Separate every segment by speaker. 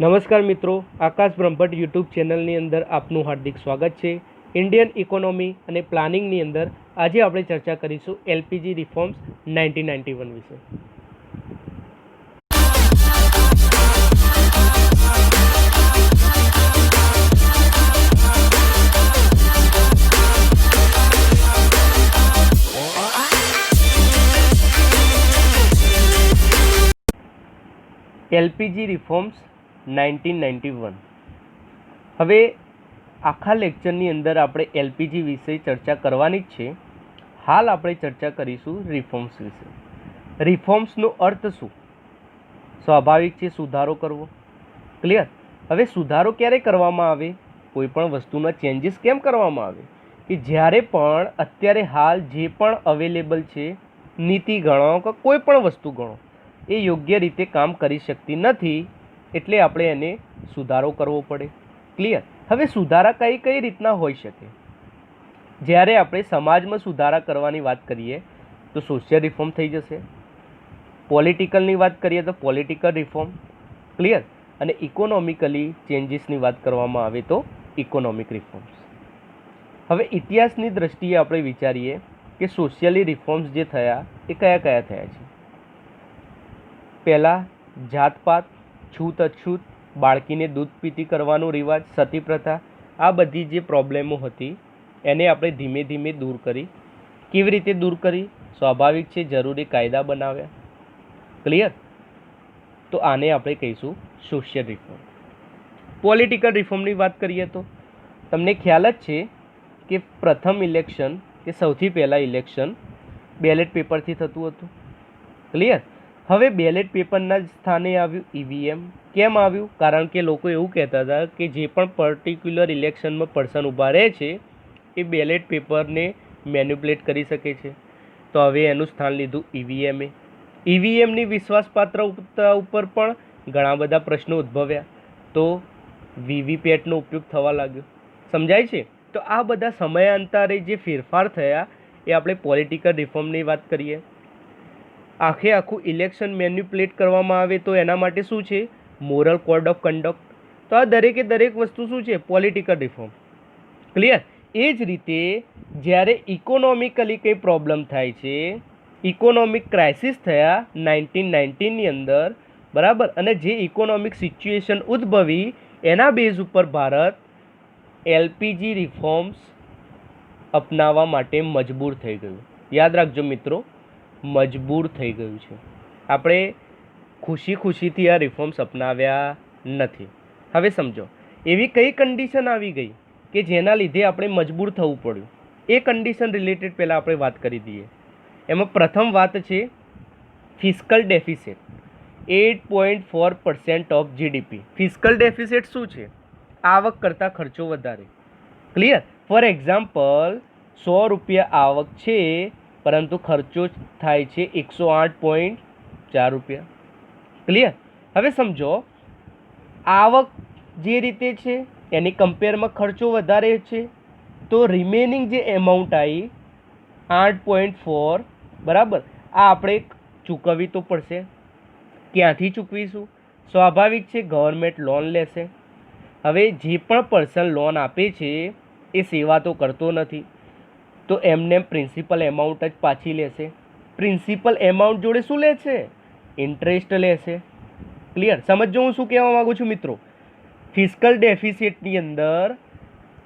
Speaker 1: નમસ્કાર મિત્રો, આકાશ બ્રહ્મભટ્ટ યુટ્યુબ ચેનલની અંદર આપનું હાર્દિક સ્વાગત છે. ઇન્ડિયન ઇકોનોમી અને પ્લાનિંગની અંદર આજે આપણે ચર્ચા કરીશું એલપીજી રિફોર્મ્સ 1991 વિશે. LPG reforms 1991. હવે આખા લેક્ચરની અંદર આપણે એલપીજી વિશે ચર્ચા કરવાની જ છે. હાલ આપણે ચર્ચા કરીશું રિફોર્મ્સ વિશે. રિફોર્મ્સનો અર્થ શું? સ્વાભાવિક છે સુધારો કરવો. ક્લિયર? હવે સુધારો ક્યારે કરવામાં આવે? કોઈ પણ વસ્તુના ચેન્જીસ કેમ કરવામાં આવે? કે જ્યારે પણ અત્યારે હાલ જે પણ અવેલેબલ છે, નીતિ ગણો કે કોઈ પણ વસ્તુ ગણો, એ યોગ્ય રીતે કામ કરી શકતી નથી, એટલે આપણે એને સુધારો કરવો પડે. ક્લિયર? હવે સુધારા કઈ કઈ રીતના હોઈ શકે? જ્યારે આપણે સમાજમાં સુધારા કરવાની વાત કરીએ તો સોશિયલ રિફોર્મ થઈ જશે. પોલિટિકલની વાત કરીએ તો પોલિટિકલ રિફોર્મ. ક્લિયર? અને ઇકોનોમિકલી ચેન્જીસની વાત કરવામાં આવે તો ઇકોનોમિક રિફોર્મ્સ. હવે ઇતિહાસની દ્રષ્ટિએ આપણે વિચારીએ કે સોશિયલી રિફોર્મ્સ જે થયા એ કયા કયા થયા છે. પહેલાં જાતપાત, છૂત અછૂત, બાળકીને દૂધ પીતી કરવાનો રિવાજ, સતી પ્રથા, આ બધી જે પ્રોબ્લેમો હતી એને આપણે ધીમે ધીમે દૂર કરી. કેવી રીતે દૂર કરી? સ્વાભાવિક છે, જરૂરી કાયદા બનાવ્યા. ક્લિયર? તો આને આપણે કહીશું સોશિયલ રિફોર્મ. પોલિટિકલ રિફોર્મની વાત કરીએ તો તમને ખ્યાલ જ છે કે પ્રથમ ઇલેક્શન કે સૌથી પહેલાં ઇલેક્શન બેલેટ પેપરથી થતું હતું. ક્લિયર? હવે બેલેટ પેપરના સ્થાને આવ્યું ઈવીએમ. કેમ આવ્યું? કારણ કે લોકો એવું કહેતા હતા કે જે પણ પર્ટિક્યુલર ઇલેક્શનમાં પર્સન ઊભા રહે છે એ બેલેટ પેપરને મેન્યુપ્યુલેટ કરી શકે છે. તો હવે એનું સ્થાન લીધું ઈવીએમે. ઈવીએમની વિશ્વાસપાત્રતા ઉપર પણ ઘણા બધા પ્રશ્નો ઉદ્ભવ્યા, તો વીવીપેટનો ઉપયોગ થવા લાગ્યો. સમજાય છે? તો આ બધા સમયાંતરે જે ફેરફાર થયા એ આપણે પોલિટિકલ રિફોર્મની વાત કરીએ. આખું ઇલેક્શન મેન્યુપ્યુલેટ કરવામાં આવે તો એના માટે શું છે? Moral code of conduct. તો આ દરેકે દરેક વસ્તુ શું છે? Political reform. ક્લિયર? એ જ રીતે જ્યારે ઇકોનોમિકલી કંઈ પ્રોબ્લેમ થાય છે, ઇકોનોમિક ક્રાઇસિસ થયા 1919ની અંદર, બરાબર, અને જે ઇકોનોમિક સિચ્યુએશન ઉદ્ભવી એના બેઝ ઉપર ભારત એલપીજી રિફોર્મ્સ અપનાવવા માટે મજબૂર થઈ ગયું. યાદ રાખજો મિત્રો, મજબૂર થઈ ગયું છે. આપણે ખુશીથી આ રિફોર્મ્સ અપનાવ્યા નથી. હવે સમજો, એવી કઈ કન્ડિશન આવી ગઈ કે જેના લીધે આપણે મજબૂર થવું પડ્યું. એ કન્ડિશન રિલેટેડ પહેલાં આપણે વાત કરી દઈએ. એમાં પ્રથમ વાત છે fiscal deficit. 8.4% of GDP. Fiscal deficit શું છે? આવક કરતાં ખર્ચો વધારે. ક્લિયર? ફોર એક્ઝામ્પલ, 100 રૂપિયા આવક છે પરંતુ ખર્ચો થાય છે 108.4 રૂપિયા. ક્લિયર? હવે સમજો, આવક જે રીતે છે એની કમ્પેરમાં ખર્ચો વધારે છે, તો રિમેનિંગ જે એમાઉન્ટ આવી 8.4, બરાબર, આ આપણે ચૂકવવી તો પડશે. ક્યાંથી ચૂકવીશું? સ્વાભાવિક છે, ગવર્મેન્ટ લોન લેશે. હવે જે પણ પર્સન લોન આપે છે એ સેવા તો કરતો નથી, તો એમને પ્રિન્સિપલ એમાઉન્ટ જ પાછી લેશે. પ્રિન્સિપલ એમાઉન્ટ જોડે શું લેશે? ઇન્ટરેસ્ટ લેશે. ક્લિયર? સમજો હું શું કહેવા માગું છું મિત્રો. ફિસ્કલ ડેફિસિટની અંદર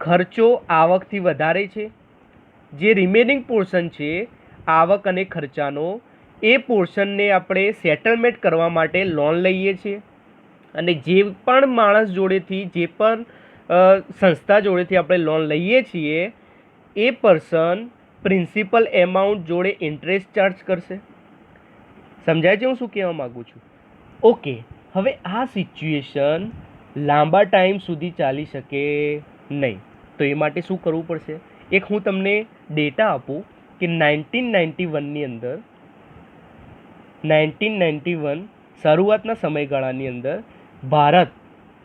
Speaker 1: ખર્ચો આવકથી વધારે છે. જે રિમેનિંગ પોર્શન છે આવક અને ખર્ચાનો, એ પોર્શનને આપણે સેટલમેન્ટ કરવા માટે લોન લઈએ છીએ. અને જે પણ માણસ જોડેથી, જે પણ સંસ્થા જોડેથી આપણે લોન લઈએ છીએ, એ પર્સન પ્રિન્સિપલ એમાઉન્ટ જોડે ઇન્ટરેસ્ટ ચાર્જ કરશે. સમજાય છે હું શું કહેવા માગું છું? ઓકે. હવે આ સિચ્યુએશન લાંબા ટાઈમ સુધી ચાલી શકે નહીં, તો એ માટે શું કરવું પડશે? એક હું તમને ડેટા આપું કે 1991ની અંદર, 1991 શરૂઆતના સમયગાળાની અંદર ભારત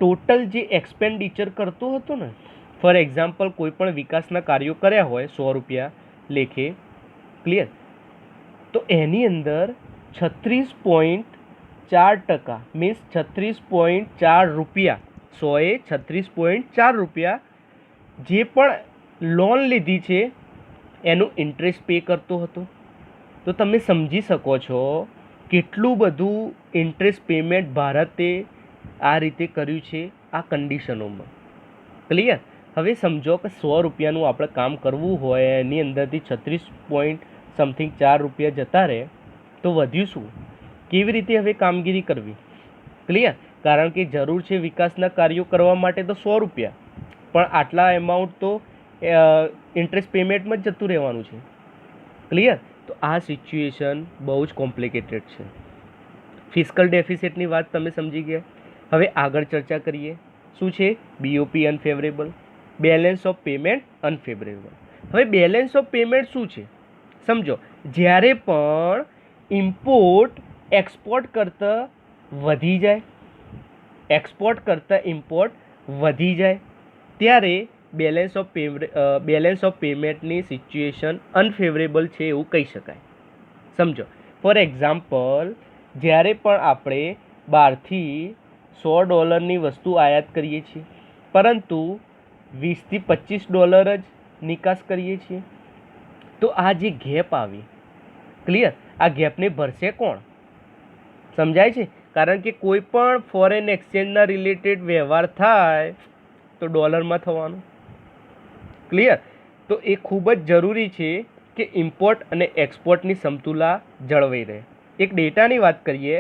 Speaker 1: ટોટલ જે એક્સપેન્ડિચર કરતો હતો ને, ફોર એક્ઝામ્પલ કોઈ પણ વિકાસના કાર્યો કર્યા હોય 100 રૂપિયા લેખે, ક્લિયર, તો એની અંદર 36.4 36.4% મીન્સ 36.4 રૂપિયા, 36.4 રૂપિયા જે પણ લોન લીધી છે એનું ઇન્ટરેસ્ટ પે કરતો હતો. તો તમે સમજી શકો છો કેટલું બધું ઇન્ટરેસ્ટ પેમેન્ટ ભારતે આ રીતે કર્યું છે આ કન્ડિશનોમાં. ક્લિયર? હવે સમજો કે 100 રૂપિયાનું આપણે કામ કરવું હોય, એની અંદરથી 36.4 રૂપિયા જતા રહે તો વધ્યું શું? કેવી રીતે હવે કામગીરી કરવી? ક્લિયર? કારણ કે જરૂર છે વિકાસના કાર્યો કરવા માટે તો 100 રૂપિયા, પણ આટલા એમાઉન્ટ તો ઇન્ટરેસ્ટ પેમેન્ટમાં જ જતું રહેવાનું છે. ક્લિયર? તો આ સિચ્યુએશન બહુ જ કોમ્પ્લિકેટેડ છે. ફિસ્કલ ડેફિસિટની વાત તમે સમજી ગયા. હવે આગળ ચર્ચા કરીએ. શું છે? BOP unfavourable, balance of payment unfavourable. હવે બેલેન્સ ઓફ પેમેન્ટ શું છે સમજો. જ્યારે પણ ઇમ્પોર્ટ એક્સપોર્ટ કરતાં વધી જાય, એક્સપોર્ટ કરતાં ઇમ્પોર્ટ વધી જાય ત્યારે બેલેન્સ ઓફ પેમેન્ટની સિચ્યુએશન અનફેવરેબલ છે એવું કહી શકાય. સમજો, ફોર એક્ઝામ્પલ, જ્યારે પણ આપણે બહારથી $100ની વસ્તુ આયાત કરીએ છીએ પરંતુ $20 થી $25 જ નિકાસ કરીએ છીએ, તો આ જે ગેપ આવી, ક્લિયર, આ ગેપને ભરશે કોણ? સમજાય છે? કારણ કે કોઈ પણ ફોરેન એક્સચેન્જના રિલેટેડ વ્યવહાર થાય તો ડોલરમાં થવાનું. ક્લિયર? તો એ ખૂબ જ જરૂરી છે કે ઇમ્પોર્ટ અને એક્સપોર્ટની સમતુલા જળવાઈ રહે. એક ડેટાની વાત કરીએ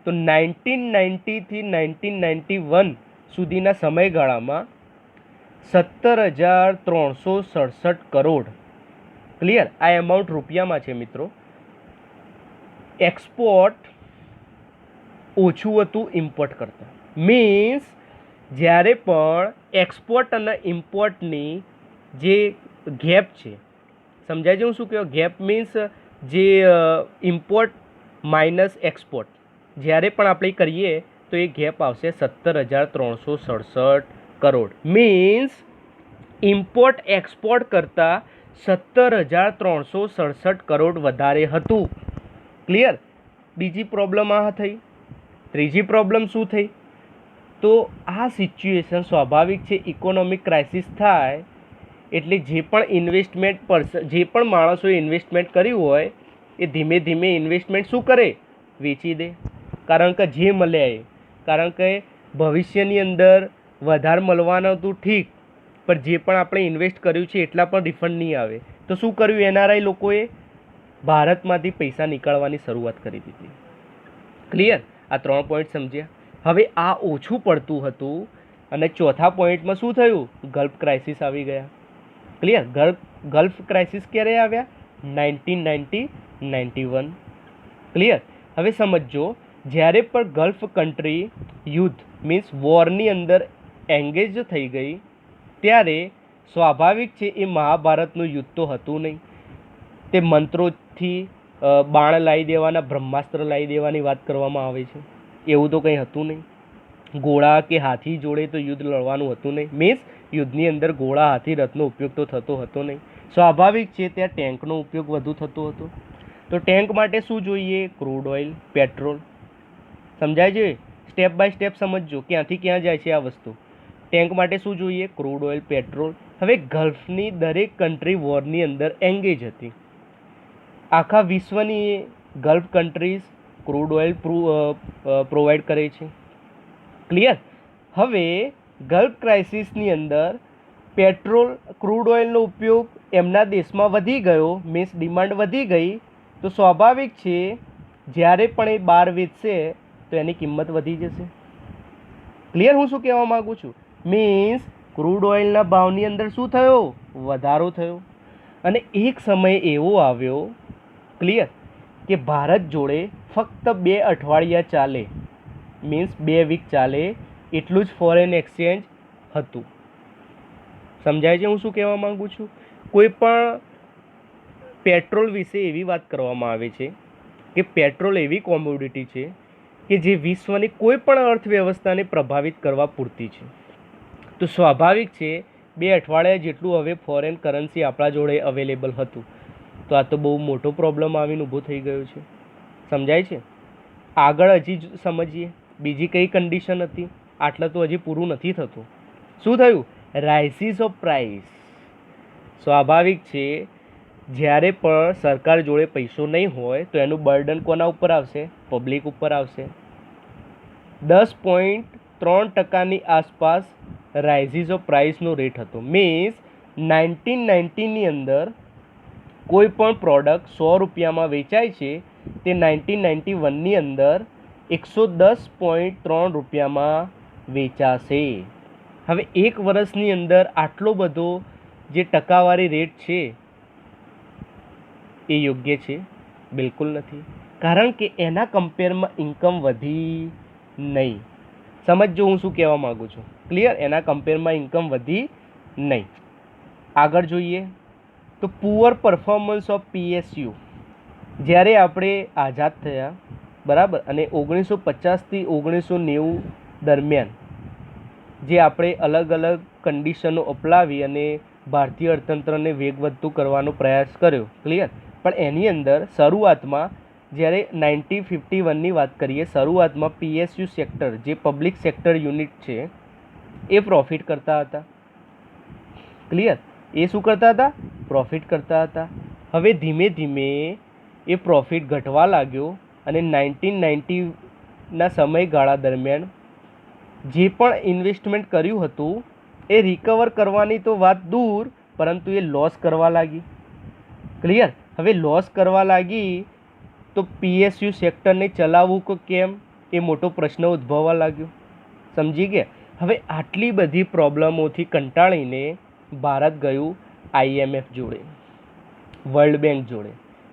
Speaker 1: તો 1990 થી 1991 સુધીના સમયગાળામાં 17,367 કરોડ, ક્લિયર, આ એમાઉન્ટ રૂપિયામાં છે મિત્રો, એક્સપોર્ટ ઓછું હતું ઇમ્પોર્ટ કરતાં. મીન્સ જ્યારે પણ એક્સપોર્ટ અને ઇમ્પોર્ટની જે ગેપ છે, સમજાય છે હું શું કહ્યું? ગેપ મીન્સ જે ઇમ્પોર્ટ માઇનસ એક્સપોર્ટ, જ્યારે પણ આપણે કરીએ તો એ ગેપ આવશે 17,367 કરોડ. મીન્સ ઇમ્પોર્ટ એક્સપોર્ટ કરતાં 17,367 કરોડ વધારે હતું. ક્લિયર? બીજી પ્રોબ્લેમ આ થઈ. ત્રીજી પ્રોબ્લેમ શું થઈ? તો આ સિચ્યુએશન સ્વાભાવિક છે, ઇકોનોમિક ક્રાઇસિસ થાય એટલે જે પણ માણસોએ ઇન્વેસ્ટમેન્ટ કર્યું હોય એ ધીમે ધીમે ઇન્વેસ્ટમેન્ટ શું કરે? વેચી દે. કારણ કે જે મળ્યા એ, કારણ કે ભવિષ્યની અંદર વધારે મળવાનું હતું ઠીક, પણ જે પણ આપણે ઇન્વેસ્ટ કર્યું છે એટલા પણ રિફંડ નહીં આવે. તો શું કર્યું એનઆરઆઈ લોકોએ? ભારતમાંથી પૈસા નીકાળવાની શરૂઆત કરી દીધી. ક્લિયર? આ 3 પોઈન્ટ સમજ્યા. હવે આ ઓછું પડતું હતું અને ચોથા પોઈન્ટમાં શું થયું? ગલ્ફ ક્રાઇસિસ આવી ગયા. ક્લિયર? ગલ્ફ ક્રાઇસિસ ક્યારે આવ્યા? 1990-91. ક્લિયર? હવે સમજો, જ્યારે પણ ગલ્ફ કન્ટ્રી યુદ્ધ મીન્સ વોરની અંદર એંગેજ થઈ ગઈ ત્યારે સ્વાભાવિક છે એ મહાભારતનું યુદ્ધ તો હતું નહીં. તે મંત્રોથી બાણ લાવી દેવાના, બ્રહ્માસ્ત્ર લાવી દેવાની વાત કરવામાં આવે છે. એવું તો કંઈ હતું નહીં. ઘોડા કે હાથી જોડે તો યુદ્ધ લડવાનું હતું નહીં. મીન્સ યુદ્ધની અંદર ઘોડા, હાથી, રથનો ઉપયોગ તો થતો હતો નહીં. સ્વાભાવિક છે ત્યાં ટેન્કનો ઉપયોગ વધુ થતો હતો. તો ટેન્ક માટે શું જોઈએ? Crude oil, petrol. સમજાય છે? સ્ટેપ બાય સ્ટેપ સમજજો ક્યાંથી ક્યાં જાય છે આ વસ્તુ. ટેન્ક માટે શું જોઈએ? Crude oil, petrol. હવે ગલ્ફની દરેક કન્ટ્રી વોરની અંદર એંગેજ હતી. આખા વિશ્વની gulf countries crude oil provide કરે છે. ક્લિયર? હવે ગલ્ફ ક્રાઇસિસની અંદર પેટ્રોલ, ક્રૂડ ઓઇલનો ઉપયોગ એમના દેશમાં વધી ગયો, મીન્સ ડિમાન્ડ વધી ગઈ, તો સ્વાભાવિક છે જ્યારે પણ એ બહાર વેચશે તો એની કિંમત વધી જશે. ક્લિયર? હું શું કહેવા માગું છું? મીન્સ ક્રૂડ ઓઇલના ભાવની અંદર શું થયો? વધારો થયો. અને એક સમય એવો આવ્યો, ક્લિયર, કે ભારત જોડે ફક્ત 2 અઠવાડિયા ચાલે, મીન્સ 2 વીક ચાલે એટલું જ ફોરેન એક્સચેન્જ હતું. સમજાય છે હું શું કહેવા માગું છું? કોઈ પણ પેટ્રોલ વિશે એવી વાત કરવામાં આવે છે કે પેટ્રોલ એવી કોમોડિટી છે કે જે વિશ્વની કોઈ પણ અર્થવ્યવસ્થાને પ્રભાવિત કરવા પૂરતી છે. તો સ્વાભાવિક છે 2 અઠવાડિયા જેટલું હવે ફોરેન કરન્સી આપણા જોડે અવેલેબલ હતું. તો આ તો બહુ મોટો પ્રોબ્લેમ આવીને ઊભો થઈ ગયો છે. સમજાય છે? આગળ હજી સમજીએ બીજી કઈ કન્ડિશન હતી. આટલા તો હજી પૂરું નથી થતું. શું થયું? રાઇસિસ ઓફ પ્રાઇસ. સ્વાભાવિક છે, જ્યારે પણ સરકાર જોડે પૈસો નહીં હોય તો એનું બર્ડન કોના ઉપર આવશે? પબ્લિક ઉપર આવશે. 10.3% આસપાસ રાઇઝિસ ઓફ પ્રાઇસનો રેટ હતો. મીન્સ 1990ની અંદર કોઈ પણ પ્રોડક્ટ 100 રૂપિયામાં વેચાય છે તે 1991ની અંદર 110.3 રૂપિયામાં વેચાશે. હવે એક વર્ષની અંદર આટલો બધો જે ટકાવારી રેટ છે એ યોગ્ય છે? બિલકુલ નથી. કારણ કે એના કમ્પેરમાં ઇન્કમ વધી નહીં. સમજો હું શું કહેવા માગું છું. ક્લિયર? એના કમ્પેરમાં ઇન્કમ વધી નહીં. આગળ જોઈએ તો પુઅર પરફોર્મન્સ ઓફ PSU. જ્યારે આપણે આઝાદ થયા, બરાબર, અને 1950થી 1990 દરમિયાન જે આપણે અલગ અલગ કન્ડિશનો અપનાવી અને ભારતીય અર્થતંત્રને વેગવંતું કરવાનો પ્રયાસ કર્યો. ક્લિયર? પણ એની અંદર શરૂઆતમાં જ્યારે 1951ની વાત કરીએ, શરૂઆતમાં PSU સેક્ટર જે પબ્લિક સેક્ટર યુનિટ છે એ પ્રોફિટ કરતા હતા. ક્લિયર? એ શું કરતા હતા? પ્રોફિટ કરતા હતા. હવે ધીમે ધીમે એ પ્રોફિટ ઘટવા લાગ્યો અને 1990ના સમયગાળા દરમિયાન જે પણ ઇન્વેસ્ટમેન્ટ કર્યું હતું એ રિકવર કરવાની તો વાત દૂર, પરંતુ એ લોસ કરવા લાગી. ક્લિયર? હવે લોસ કરવા લાગી તો PSU સેક્ટરને ચલાવવું કે કેમ એ મોટો પ્રશ્ન ઉદ્ભવવા લાગ્યો. સમજી ગયા? હવે આટલી બધી પ્રોબ્લેમોથી કંટાળીને ભારત ગયું IMF જોડે, વર્લ્ડ બેંક જોડે.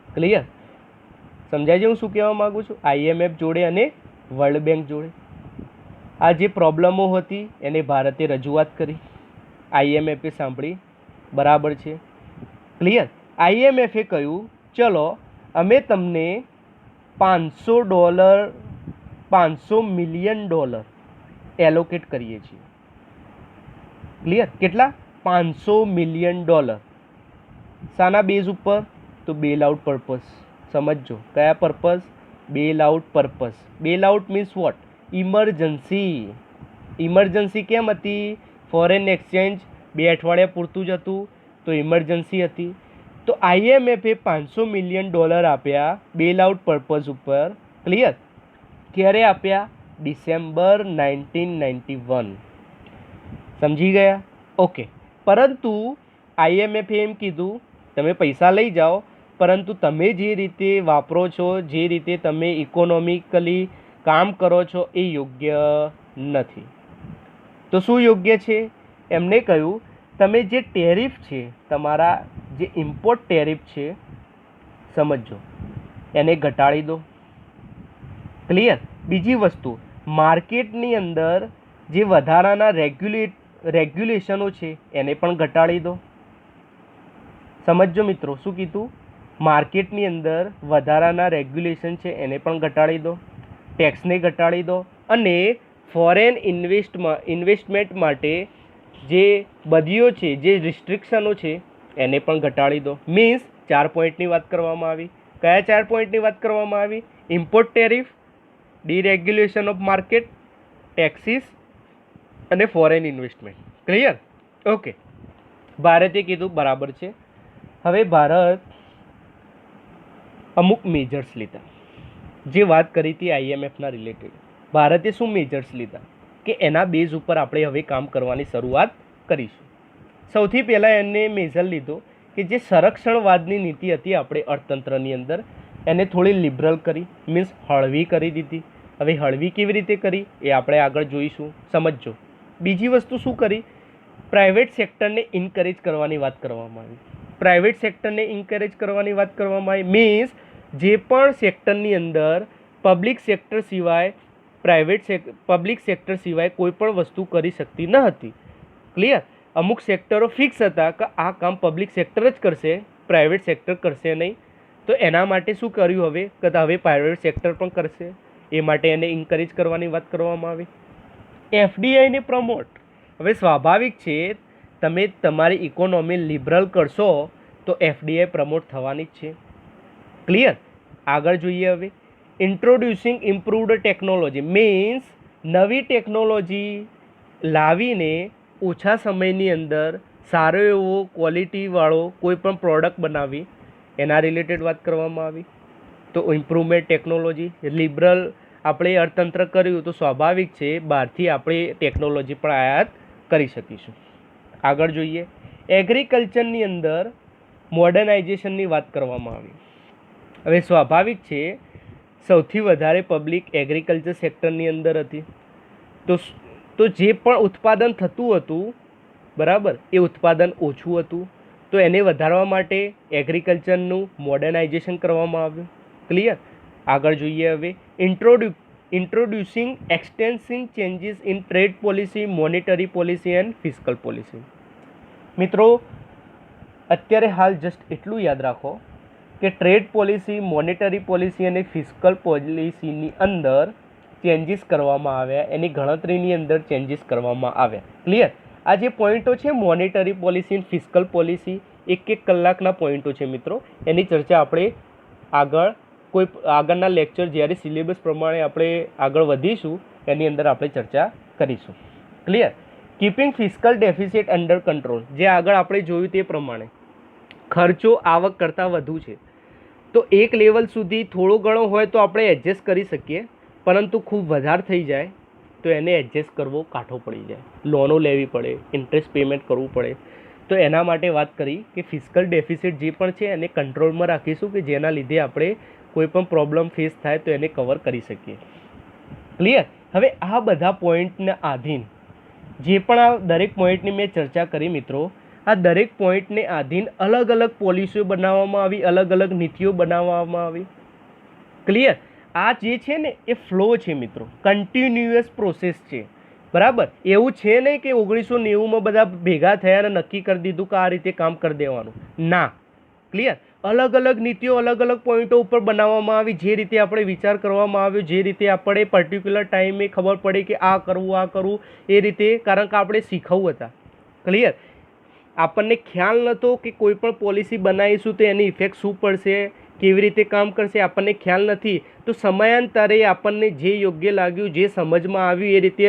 Speaker 1: ક્લિયર? સમજાય છે હું શું કહેવા માગું છું? IMF જોડે અને વર્લ્ડ બેંક જોડે આ જે પ્રોબ્લેમો હતી એને ભારતે રજૂઆત કરી. IMFએ સાંભળી. બરાબર છે. ક્લિયર? IMFએ કહ્યું ચલો અમે તમને $500 મિલિયન એલોકેટ કરીએ છીએ. ક્લિયર? કેટલા? $500 મિલિયન. શાના બેઝ ઉપર? તો બેલ આઉટ પર્પઝ. સમજો કયા purpose? Bell out purpose. Bell out means what? Emergency. Emergency કેમ હતી? ફોરેન એક્સચેન્જ 2 અઠવાડિયા પૂરતું જ હતું તો ઇમરજન્સી હતી. તો IMFએ $500 મિલિયન આપ્યા બેલ આઉટ પર્પઝ ઉપર. ક્લિયર? ક્યારે આપ્યા? ડિસેમ્બર 1991. સમજી ગયા? ઓકે. પરંતુ IMFએ એમ કીધું તમે પૈસા લઈ જાઓ, પરંતુ તમે જે રીતે વાપરો છો, જે રીતે તમે ઇકોનોમિકલી કામ કરો છો એ યોગ્ય નથી. તો શું યોગ્ય છે? એમને કહ્યું તમે જે ટેરિફ છે, તમારા જે ઇમ્પોર્ટ ટેરિફ છે, સમજો એને ઘટાડી દો. ક્લિયર? બીજી વસ્તુ, માર્કેટની અંદર જે વધારાના રેગ્યુલેશનો છે એને પણ ઘટાડી દો. સમજો મિત્રો શું કીધું? માર્કેટની અંદર વધારાના રેગ્યુલેશન છે એને પણ ઘટાડી દો, ટેક્સને ઘટાડી દો, અને ફોરેન ઇન્વેસ્ટમેન્ટ માટે જે બદીઓ છે, જે રિસ્ટ્રિક્શનો છે એને પણ ઘટાડી દો. મીન્સ 4 પોઈન્ટની વાત કરવામાં આવી. કયા 4 પોઈન્ટની વાત કરવામાં આવી? Import tariff, deregulation of market, taxes અને ફોરેન ઇન્વેસ્ટમેન્ટ. ક્લિયર? ઓકે. ભારતે કીધું બરાબર છે. હવે ભારત અમુક મેજર્સ લીધા. જે વાત કરી હતી IMFના રિલેટેડ, ભારતે શું મેજર્સ લીધા કે એના બેઝ ઉપર આપણે હવે કામ કરવાની શરૂઆત કરીશું. સૌથી પહેલાં એને મેજર લીધો કે જે સંરક્ષણવાદની નીતિ હતી આપણે અર્થતંત્રની અંદર એને થોડી લિબરલ કરી, મીન્સ હળવી કરી દીધી. હવે હળવી કેવી રીતે કરી એ આપણે આગળ જોઈશું. સમજો. બીજી વસ્તુ શું કરી? પ્રાઇવેટ સેક્ટરને ઇન્કરેજ કરવાની વાત કરવામાં આવી. પ્રાઇવેટ સેક્ટરને ઇન્કરેજ કરવાની વાત કરવામાં આવી મીન્સ જે પણ સેક્ટરની અંદર પબ્લિક સેક્ટર સિવાય પબ્લિક સેક્ટર સિવાય કોઈ પણ વસ્તુ કરી શકતી ન હતી. ક્લિયર? અમુક સેક્ટરો ફિક્સ હતા કે આ કામ પબ્લિક સેક્ટર જ કરશે, પ્રાઇવેટ સેક્ટર કરશે નહીં. તો એના માટે શું કર્યું હવે? કે હવે પ્રાઇવેટ સેક્ટર પણ કરશે. એ માટે એને ઇન્કરેજ કરવાની વાત કરવામાં આવી. FDIને પ્રમોટ. હવે સ્વાભાવિક છે, તમે તમારી ઇકોનોમી લિબરલ કરશો તો FDI પ્રમોટ થવાની જ છે. ક્લિયર? આગળ જોઈએ. હવે ઇન્ટ્રોડ્યુસિંગ ઇમ્પ્રુવડ ટેકનોલોજી મીન્સ નવી ટેકનોલોજી લાવીને ઓછા સમયની અંદર સારો એવો ક્વોલિટીવાળો કોઈ પણ પ્રોડક્ટ બનાવી એના રિલેટેડ વાત કરવામાં આવી. તો ઇમ્પ્રુવમેન્ટ ટેકનોલોજી, લિબરલ આપણે અર્થતંત્ર કર્યું તો સ્વાભાવિક છે બહારથી આપણે ટેકનોલોજી પણ આયાત કરી શકીશું. આગળ જોઈએ, એગ્રીકલ્ચરની અંદર મોડર્નાઇઝેશનની વાત કરવામાં આવી. હવે સ્વાભાવિક છે સૌથી વધારે પબ્લિક એગ્રીકલ્ચર સેક્ટરની અંદર હતી. તો જે પણ ઉત્પાદન થતું હતું બરાબર એ ઉત્પાદન ઓછું હતું, તો એને વધારવા માટે એગ્રીકલ્ચરનું મોડર્નાઇઝેશન કરવામાં આવ્યું. ક્લિયર? આગળ જોઈએ હવે, ઇન્ટ્રોડ્યુસિંગ extensive changes in trade policy, monetary policy and fiscal policy. મિત્રો અત્યારે હાલ જસ્ટ એટલું યાદ રાખો કે ટ્રેડ પોલિસી, મોનેટરી પોલિસી અને ફિસ્કલ પોલિસીની અંદર ચેન્જીસ કરવામાં આવ્યા, એની ગણતરીની અંદર ચેન્જીસ કરવામાં આવ્યા. ક્લિયર? આ જે પોઈન્ટો છે મોનેટરી પોલિસી અને ફિસ્કલ પોલિસી, એક કલાકના પોઈન્ટો છે મિત્રો. એની ચર્ચા આપણે આગળના લેક્ચર જ્યારે સિલેબસ પ્રમાણે આપણે આગળ વધીશું એની અંદર આપણે ચર્ચા કરીશું. Clear? Keeping fiscal deficit under control, જે આગળ આપણે જોયું તે પ્રમાણે ખર્ચો આવક કરતાં વધુ છે તો એક લેવલ સુધી થોડો ઘણો હોય તો આપણે એડજસ્ટ કરી શકીએ, પરંતુ ખૂબ વધારે થઈ જાય તો એને એડજસ્ટ કરવો કાઠો પડી જાય, લોનો લેવી પડે, ઇન્ટરેસ્ટ પેમેન્ટ કરવું પડે. તો એના માટે વાત કરી કે ફિસ્કલ ડેફિસિટ જે પણ છે એને કંટ્રોલમાં રાખીશું કે જેના લીધે આપણે કોઈ પણ પ્રોબ્લેમ ફેસ થાય તો એને કવર કરી શકીએ. ક્લિયર? હવે આ બધા પોઈન્ટને આધીન જે પણ આ દરેક પોઈન્ટની મેં ચર્ચા કરી મિત્રો, આ દરેક પોઈન્ટને આધીન અલગ અલગ પોલિસીઓ બનાવવામાં આવી, અલગ અલગ નીતિઓ બનાવવામાં આવી. ક્લિયર? આ જે છે ને એ ફ્લો છે મિત્રો, કન્ટિન્યુઅસ પ્રોસેસ છે. બરાબર? એવું છે નહીં કે 1990માં બધા ભેગા થયા અને નક્કી કરી દીધું કે આ રીતે કામ કરી દેવાનું. ના. ક્લિયર? અલગ અલગ નીતિઓ અલગ અલગ પોઈન્ટો ઉપર બનાવવામાં આવી, જે રીતે આપણે વિચાર કરવામાં આવ્યો, જે રીતે આપણે પર્ટિક્યુલર ટાઈમે ખબર પડે કે આ કરવું એ રીતે, કારણ કે આપણે શીખવું હતા. ક્લિયર? આપણને ખ્યાલ નહોતો કે કોઈ પણ પોલિસી બનાવીશું તો એની ઇફેક્ટ શું પડશે, કેવી રીતે કામ કરશે, આપણને ખ્યાલ નથી. તો સમયાંતરે આપણને જે યોગ્ય લાગ્યું, જે સમજમાં આવ્યું એ રીતે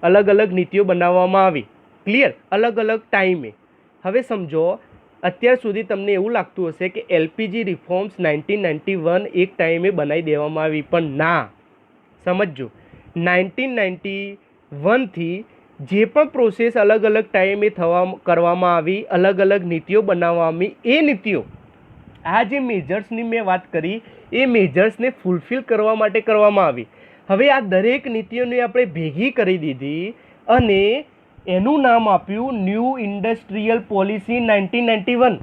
Speaker 1: અલગ અલગ નીતિઓ બનાવવામાં આવી. ક્લિયર? અલગ અલગ ટાઈમે. હવે સમજો, અત્યાર સુધી તમને એવું લાગતું હશે કે એલપીજી રિફોર્મ્સ 1991 એક ટાઈમે બનાવી દેવામાં આવી, પણ ના. સમજજો, 1991થી જે પણ પ્રોસેસ અલગ અલગ ટાઈમે કરવામાં આવી, અલગ અલગ નીતિઓ બનાવવામાં આવી, એ નીતિઓ આ જે મેજર્સની મેં વાત કરી એ મેજર્સને ફૂલફિલ કરવા માટે કરવામાં આવી. હવે આ દરેક નીતિઓને આપણે ભેગી કરી દીધી અને એનું નામ આપ્યું ન્યૂ ઇન્ડસ્ટ્રીયલ પોલિસી 1991.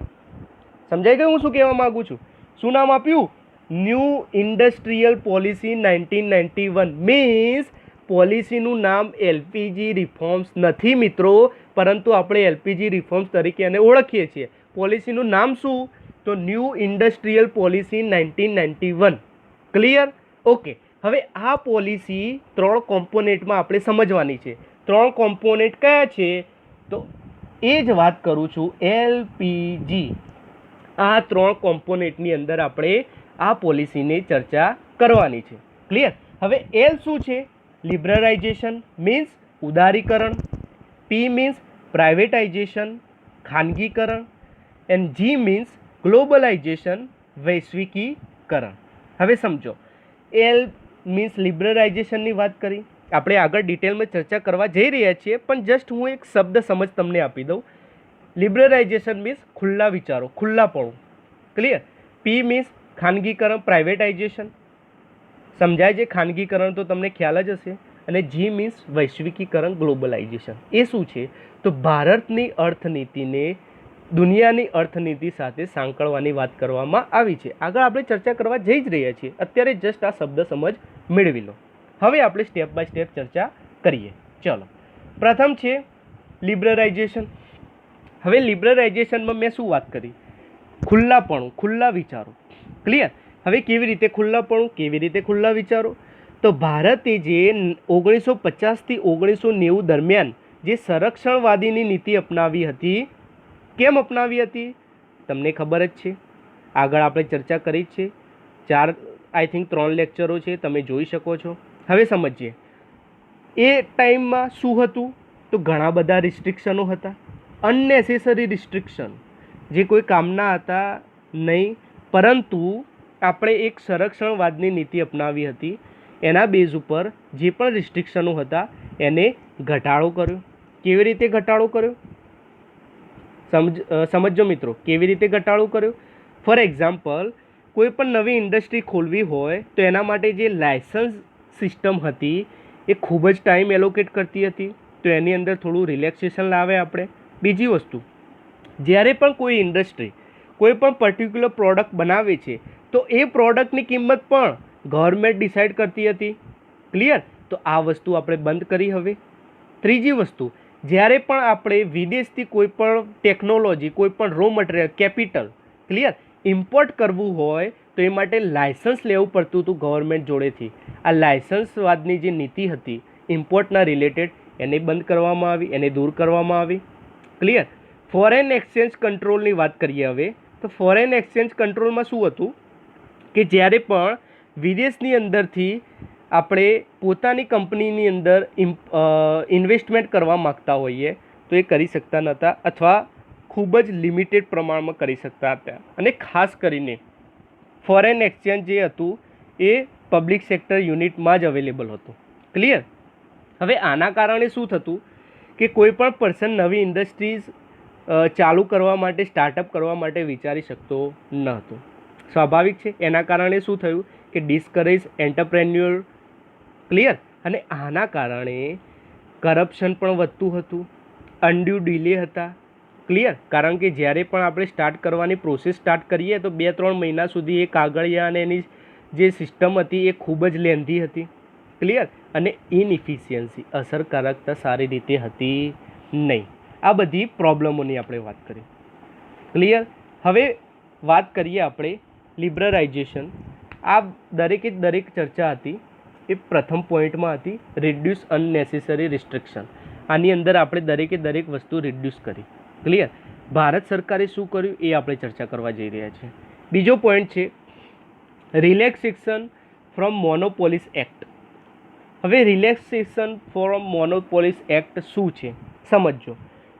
Speaker 1: સમજાઈ ગયું હું શું કહેવા માગું છું? શું નામ આપ્યું? New industrial policy 1991. મીન્સ પોલિસીનું નામ એલપીજી રિફોર્મ્સ નથી મિત્રો, પરંતુ આપણે એલપીજી રિફોર્મ્સ તરીકે એને ઓળખીએ છીએ. પોલિસીનું નામ શું? તો new industrial policy 1991. Clear? Okay. હવે આ પોલિસી 3 કોમ્પોનેન્ટમાં આપણે સમજવાની છે. 3 કોમ્પોનેન્ટ કયા છે? તો એ જ વાત કરું છું, એલપીજી. આ 3 કોમ્પોનેન્ટની અંદર આપણે આ પોલિસીની ચર્ચા કરવાની છે. ક્લિયર? હવે એલ શું છે? લિબરલાઇઝેશન મીન્સ ઉદારીકરણ, પી મીન્સ પ્રાઇવેટાઇઝેશન ખાનગીકરણ, એન્ડ જી મીન્સ ગ્લોબલાઇઝેશન વૈશ્વિકીકરણ. હવે સમજો, એલ મીન્સ લિબરલાઇઝેશનની વાત કરી, આપણે આગળ ડિટેલમાં ચર્ચા કરવા જઈ રહ્યા છીએ, પણ જસ્ટ હું એક શબ્દ સમજ તમને આપી દઉં. લિબરલાઇઝેશન મીન્સ ખુલ્લા વિચારો, ખુલ્લાપણું. ક્લિયર? પી મીન્સ ખાનગીકરણ, પ્રાઇવેટાઇઝેશન. સમજાય છે? ખાનગીકરણ તો તમને ખ્યાલ જ હશે. અને જી મીન્સ વૈશ્વિકીકરણ, ગ્લોબલાઇઝેશન. એ શું છે? તો ભારતની અર્થનીતિને દુનિયાની અર્થનીતિ સાથે સાંકળવાની વાત કરવામાં આવી છે. આગળ આપણે ચર્ચા કરવા જઈ જ રહ્યા છીએ, અત્યારે જસ્ટ આ શબ્દ સમજ મેળવી લો. હવે આપણે સ્ટેપ બાય સ્ટેપ ચર્ચા કરીએ. ચલો, પ્રથમ છે લિબરલાઇઝેશન. હવે લિબરલાઇઝેશનમાં મેં શું વાત કરી? ખુલ્લાપણું, ખુલ્લા વિચારો. ક્લિયર? હવે કેવી રીતે ખુલ્લાપણું, કેવી રીતે ખુલ્લા વિચારો? તો ભારતે જે 1950થી 1990 દરમિયાન જે સંરક્ષણવાદીની નીતિ અપનાવી હતી, કેમ અપનાવી હતી તમને ખબર જ છે, આગળ આપણે ચર્ચા કરી જ છે. 4 આઈ થિંક 3 લેક્ચરો છે, તમે જોઈ શકો છો. હવે સમજીએ એ ટાઈમમાં શું હતું. તો ઘણા બધા રિસ્ટ્રિક્શનો હતા, અનનેસેસરી રિસ્ટ્રિક્શન, જે કોઈ કામના હતા નહીં, પરંતુ આપણે એક સંરક્ષણવાદની નીતિ અપનાવી હતી. એના બેઝ ઉપર જે પણ રિસ્ટ્રિક્શનો હતા એને ઘટાડો કર્યો. કેવી રીતે ઘટાડો કર્યો સમજો મિત્રો, કેવી રીતે ઘટાડો કર્યો. ફોર એક્ઝામ્પલ, કોઈ પણ નવી ઇન્ડસ્ટ્રી ખોલવી હોય તો એના માટે જે લાયસન્સ સિસ્ટમ હતી એ ખૂબ જ ટાઈમ એલોકેટ કરતી હતી, તો એની અંદર થોડું રિલેક્સેશન લાવે આપણે. બીજી વસ્તુ, જ્યારે પણ કોઈ ઇન્ડસ્ટ્રી કોઈ પણ પર્ટિક્યુલર પ્રોડક્ટ બનાવે છે તો એ પ્રોડક્ટની કિંમત પણ ગવર્મેન્ટ ડિસાઇડ કરતી હતી. ક્લિયર? તો આ વસ્તુ આપણે બંધ કરી. હવે ત્રીજી વસ્તુ, જ્યારે પણ આપણે વિદેશથી કોઈ પણ ટેકનોલોજી, કોઈ પણ raw material, capital, clear, import કરવું હોય તો એ માટે લાયસન્સ લેવું પડતું હતું ગવર્મેન્ટ જોડેથી. આ લાયસન્સવાદની જે નીતિ હતી ઇમ્પોર્ટના રિલેટેડ, એને બંધ કરવામાં આવી, એને દૂર કરવામાં આવી. ક્લિયર? ફોરેન એક્સચેન્જ કંટ્રોલની વાત કરીએ હવે. તો ફોરેન એક્સચેન્જ કંટ્રોલમાં શું હતું કે જ્યારે પણ વિદેશની અંદરથી આપણે પોતાની કંપનીની અંદર ઇન્વેસ્ટમેન્ટ કરવા માગતા હોઈએ તો એ કરી શકતા નહોતા, અથવા ખૂબ જ લિમિટેડ પ્રમાણમાં કરી શકતા હતા. અને ખાસ કરીને ફોરેન એક્સચેન્જ જે હતું એ પબ્લિક સેક્ટર યુનિટમાં જ અવેલેબલ હતું. ક્લિયર? હવે આના કારણે શું થતું કે કોઈ પણ પર્સન નવી ઇન્ડસ્ટ્રીઝ ચાલુ કરવા માટે, સ્ટાર્ટઅપ કરવા માટે વિચારી શકતો ન હતો. સ્વાભાવિક છે. એના કારણે શું થયું કે ડિસ્કરેજ એન્ટરપ્રેન્યોર. ક્લિયર? અને આના કારણે કરપ્શન પણ વધતું હતું, અનડ્યુ ડિલે હતા. ક્લિયર? કારણ કે જ્યારે પણ આપણે સ્ટાર્ટ કરવાની પ્રોસેસ સ્ટાર્ટ કરીએ તો 2-3 મહિના સુધી એ કાગળિયા અને એની જે સિસ્ટમ હતી એ ખૂબ જ લેન્ધી હતી. ક્લિયર? અને ઇનઇફિશિયન્સી, અસરકારકતા સારી રીતે હતી નહીં. આ બધી પ્રોબ્લેમોની આપણે વાત કરી. ક્લિયર? હવે વાત કરીએ આપણે લિબરલાઇઝેશન. આ દરેકે દરેક ચર્ચા હતી એ પ્રથમ પોઈન્ટમાં હતી, રિડ્યુસ અનનેસેસરી રિસ્ટ્રિક્શન. આની અંદર આપણે દરેકે દરેક વસ્તુ રિડ્યુસ કરી. ક્લિયર? ભારત સરકારે શું કર્યું એ આપણે ચર્ચા કરવા જઈ રહ્યા છીએ. બીજો પોઈન્ટ છે રિલેક્સેશન ફ્રોમ મોનોપોલીસ એક્ટ. હવે રિલેક્સેશન ફ્રોમ મોનોપોલીસ એક્ટ શું છે સમજો.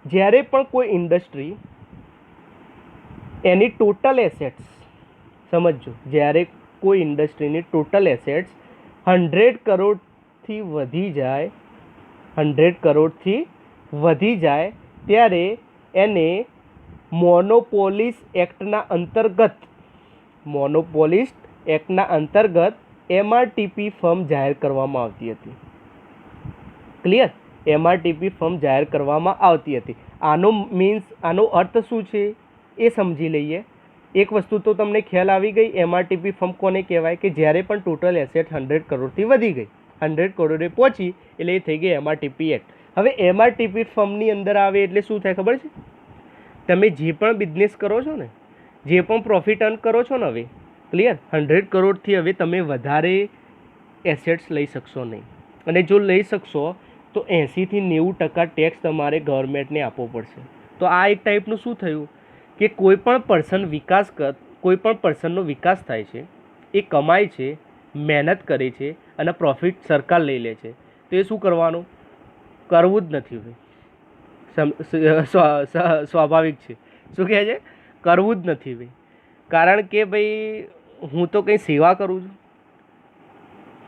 Speaker 1: જ્યારે પણ કોઈ ઇન્ડસ્ટ્રી એની ટોટલ એસેટ્સ, સમજો, જ્યારે કોઈ ઇન્ડસ્ટ્રીની ટોટલ એસેટ્સ 100 કરોડથી વધી જાય, 100 કરોડથી વધી જાય ત્યારે એને મોનોપોલીસ એક્ટના અંતર્ગત એમઆરટીપી ફર્મ જાહેર કરવામાં આવતી હતી. ક્લિયર? એમઆરટીપી ફર્મ જાહેર કરવામાં આવતી હતી. આનો અર્થ શું છે એ સમજી લઈએ. એક વસ્તુ તો તમને ખ્યાલ આવી ગઈ, એમઆરટીપી ફર્મ કોને કહેવાય કે જ્યારે પણ ટોટલ એસેટ 100 કરોડથી વધી ગઈ, 100 કરોડે પહોંચી એટલે એ થઈ ગઈ એમઆરટીપી એક્ટ. હવે એમઆરટીપી ફર્મની અંદર આવે એટલે શું થાય ખબર છે? તમે જે પણ બિઝનેસ કરો છો ને, જે પણ પ્રોફિટ અર્ન કરો છો ને, હવે ક્લિયર, 100 કરોડથી હવે તમે વધારે એસેટ્સ લઈ શકશો નહીં. અને જો લઈ શકશો તો 80થી 90% ટેક્સ તમારે ગવર્મેન્ટને આપવો પડશે. તો આ એક ટાઈપનું શું થયું કે કોઈ પણ પર્સનનો વિકાસ થાય છે, એ કમાય છે, મહેનત કરે છે અને પ્રોફિટ સરકાર લઈ લે છે, તો એ શું કરવાનું? કરવું જ નથી ભાઈ. સ્વાભાવિક છે. શું કહે છે? કરવું જ નથી ભાઈ. કારણ કે ભાઈ હું તો કંઈ સેવા કરું છું.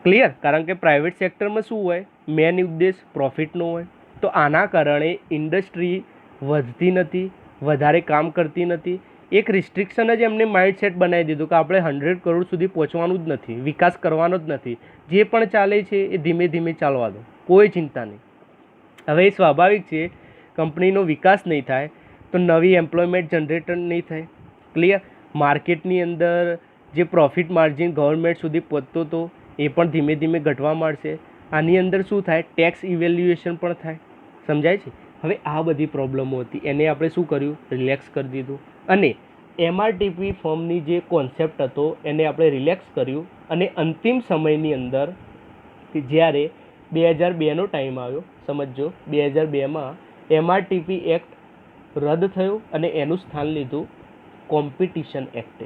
Speaker 1: ક્લિયર? કારણ કે પ્રાઇવેટ સેક્ટરમાં શું હોય, મેન ઉદ્દેશ પ્રોફિટનો હોય. તો આના કારણે ઇન્ડસ્ટ્રી વધતી નથી, વધારે કામ કરતી નથી. એક રિસ્ટ્રિક્શન જ એમને માઇન્ડસેટ બનાવી દીધું કે આપણે 100 કરોડ સુધી પહોંચવાનું જ નથી, વિકાસ કરવાનો જ નથી, જે પણ ચાલે છે એ ધીમે ધીમે ચાલવા દો, કોઈ ચિંતા નહીં. હવે એ સ્વાભાવિક છે, કંપનીનો વિકાસ નહીં થાય તો નવી એમ્પ્લોયમેન્ટ જનરેટર નહીં થાય. ક્લિયર? માર્કેટની અંદર જે પ્રોફિટ માર્જિન ગવર્મેન્ટ સુધી પહોંચતો હતો એ પણ ધીમે ધીમે ઘટવા માંડશે. આની અંદર શું થાય? ટેક્સ ઇવેલ્યુએશન પણ થાય. સમજાય છે? હવે આ બધી પ્રોબ્લેમો હતી, એને આપણે શું કર્યું? રિલેક્સ કરી દીધું. અને એમઆરટીપી ફોર્મની જે કોન્સેપ્ટ હતો એને આપણે રિલેક્સ કર્યું. અને અંતિમ સમયની અંદર કે જ્યારે 2002નો ટાઈમ આવ્યો, સમજો 2002માં એમઆરટીપી એક્ટ રદ થયું અને એનું સ્થાન લીધું કોમ્પિટિશન એક્ટે.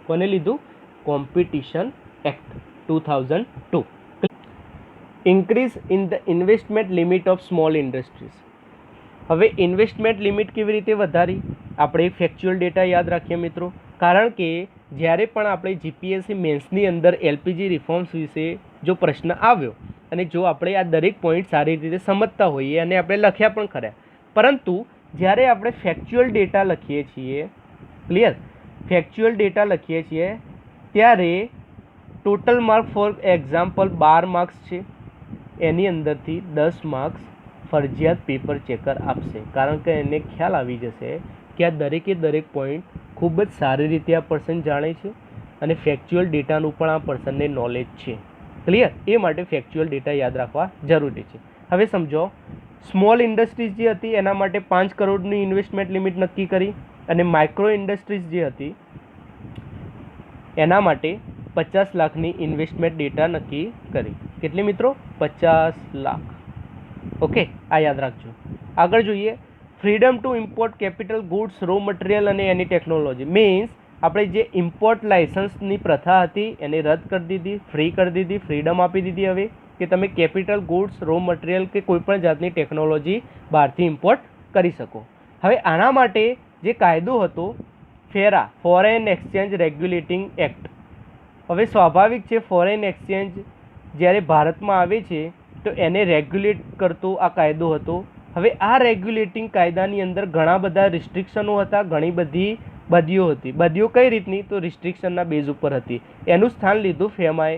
Speaker 1: કોને લીધું? Competition act 2002. Increase in the investment limit of small industries. હવે ઇન્વેસ્ટમેન્ટ લિમિટ કેવી રીતે વધારી? આપણે ફેક્ચ્યુઅલ ડેટા યાદ રાખીએ મિત્રો, કારણ કે જ્યારે પણ આપણે જીપીએસસી મેન્સની અંદર એલપીજી રિફોર્મ્સ વિશે જો પ્રશ્ન આવ્યો અને જો આપણે આ દરેક પોઈન્ટ સારી રીતે સમજતા હોઈએ અને આપણે લખ્યા પણ ખરા, પરંતુ જ્યારે આપણે ફેક્ચ્યુઅલ ડેટા લખીએ છીએ, ક્લિયર, ફેક્ચ્યુઅલ ડેટા લખીએ છીએ ત્યારે total mark for example 12 marks છે, એની અંદરથી 10 માર્ક્સ ફરજિયાત પેપર ચેકર આપશે, કારણ કે એને ખ્યાલ આવી જશે કે આ દરેકે દરેક પોઈન્ટ ખૂબ જ સારી રીતે આ પર્સન જાણે છે અને ફેક્ચ્યુઅલ ડેટાનું પણ આ પર્સનને નોલેજ છે. ક્લિયર? એ માટે ફેક્ચ્યુઅલ ડેટા યાદ રાખવા જરૂરી છે. હવે સમજો, સ્મોલ ઇન્ડસ્ટ્રીઝ જે હતી એના માટે 5 કરોડની ઇન્વેસ્ટમેન્ટ લિમિટ નક્કી કરી અને માઇક્રો ઇન્ડસ્ટ્રીઝ જે હતી એના માટે 50 લાખની ઇન્વેસ્ટમેન્ટ ડેટા નક્કી કરી. કેટલી મિત્રો? 50 લાખ. ઓકે, આ યાદ રાખજો. આગળ જોઈએ, freedom to import capital goods, raw material અને એની ટેકનોલોજી. મીન્સ આપણે જે ઇમ્પોર્ટ લાઇસન્સની પ્રથા હતી એને રદ કરી દીધી, ફ્રી કરી દીધી, ફ્રીડમ આપી દીધી હવે કે તમે કેપિટલ ગુડ્સ, રો મટીરિયલ કે કોઈપણ જાતની ટેકનોલોજી બહારથી ઇમ્પોર્ટ કરી શકો. હવે આના માટે જે કાયદો હતો ફેરા, ફોરેન એક્સચેન્જ રેગ્યુલેટિંગ એક્ટ. હવે સ્વાભાવિક છે, ફોરેન એક્સચેન્જ જ્યારે ભારતમાં આવે છે તો એને રેગ્યુલેટ કરતો આ કાયદો હતો. હવે આ રેગ્યુલેટિંગ કાયદાની અંદર ઘણા બધા રિસ્ટ્રિક્શનો હતા, ઘણી બધી બદીઓ હતી. બદીઓ કઈ રીતની? તો રિસ્ટ્રિક્શનના બેઝ ઉપર હતી. એનું સ્થાન લીધું ફેમાએ.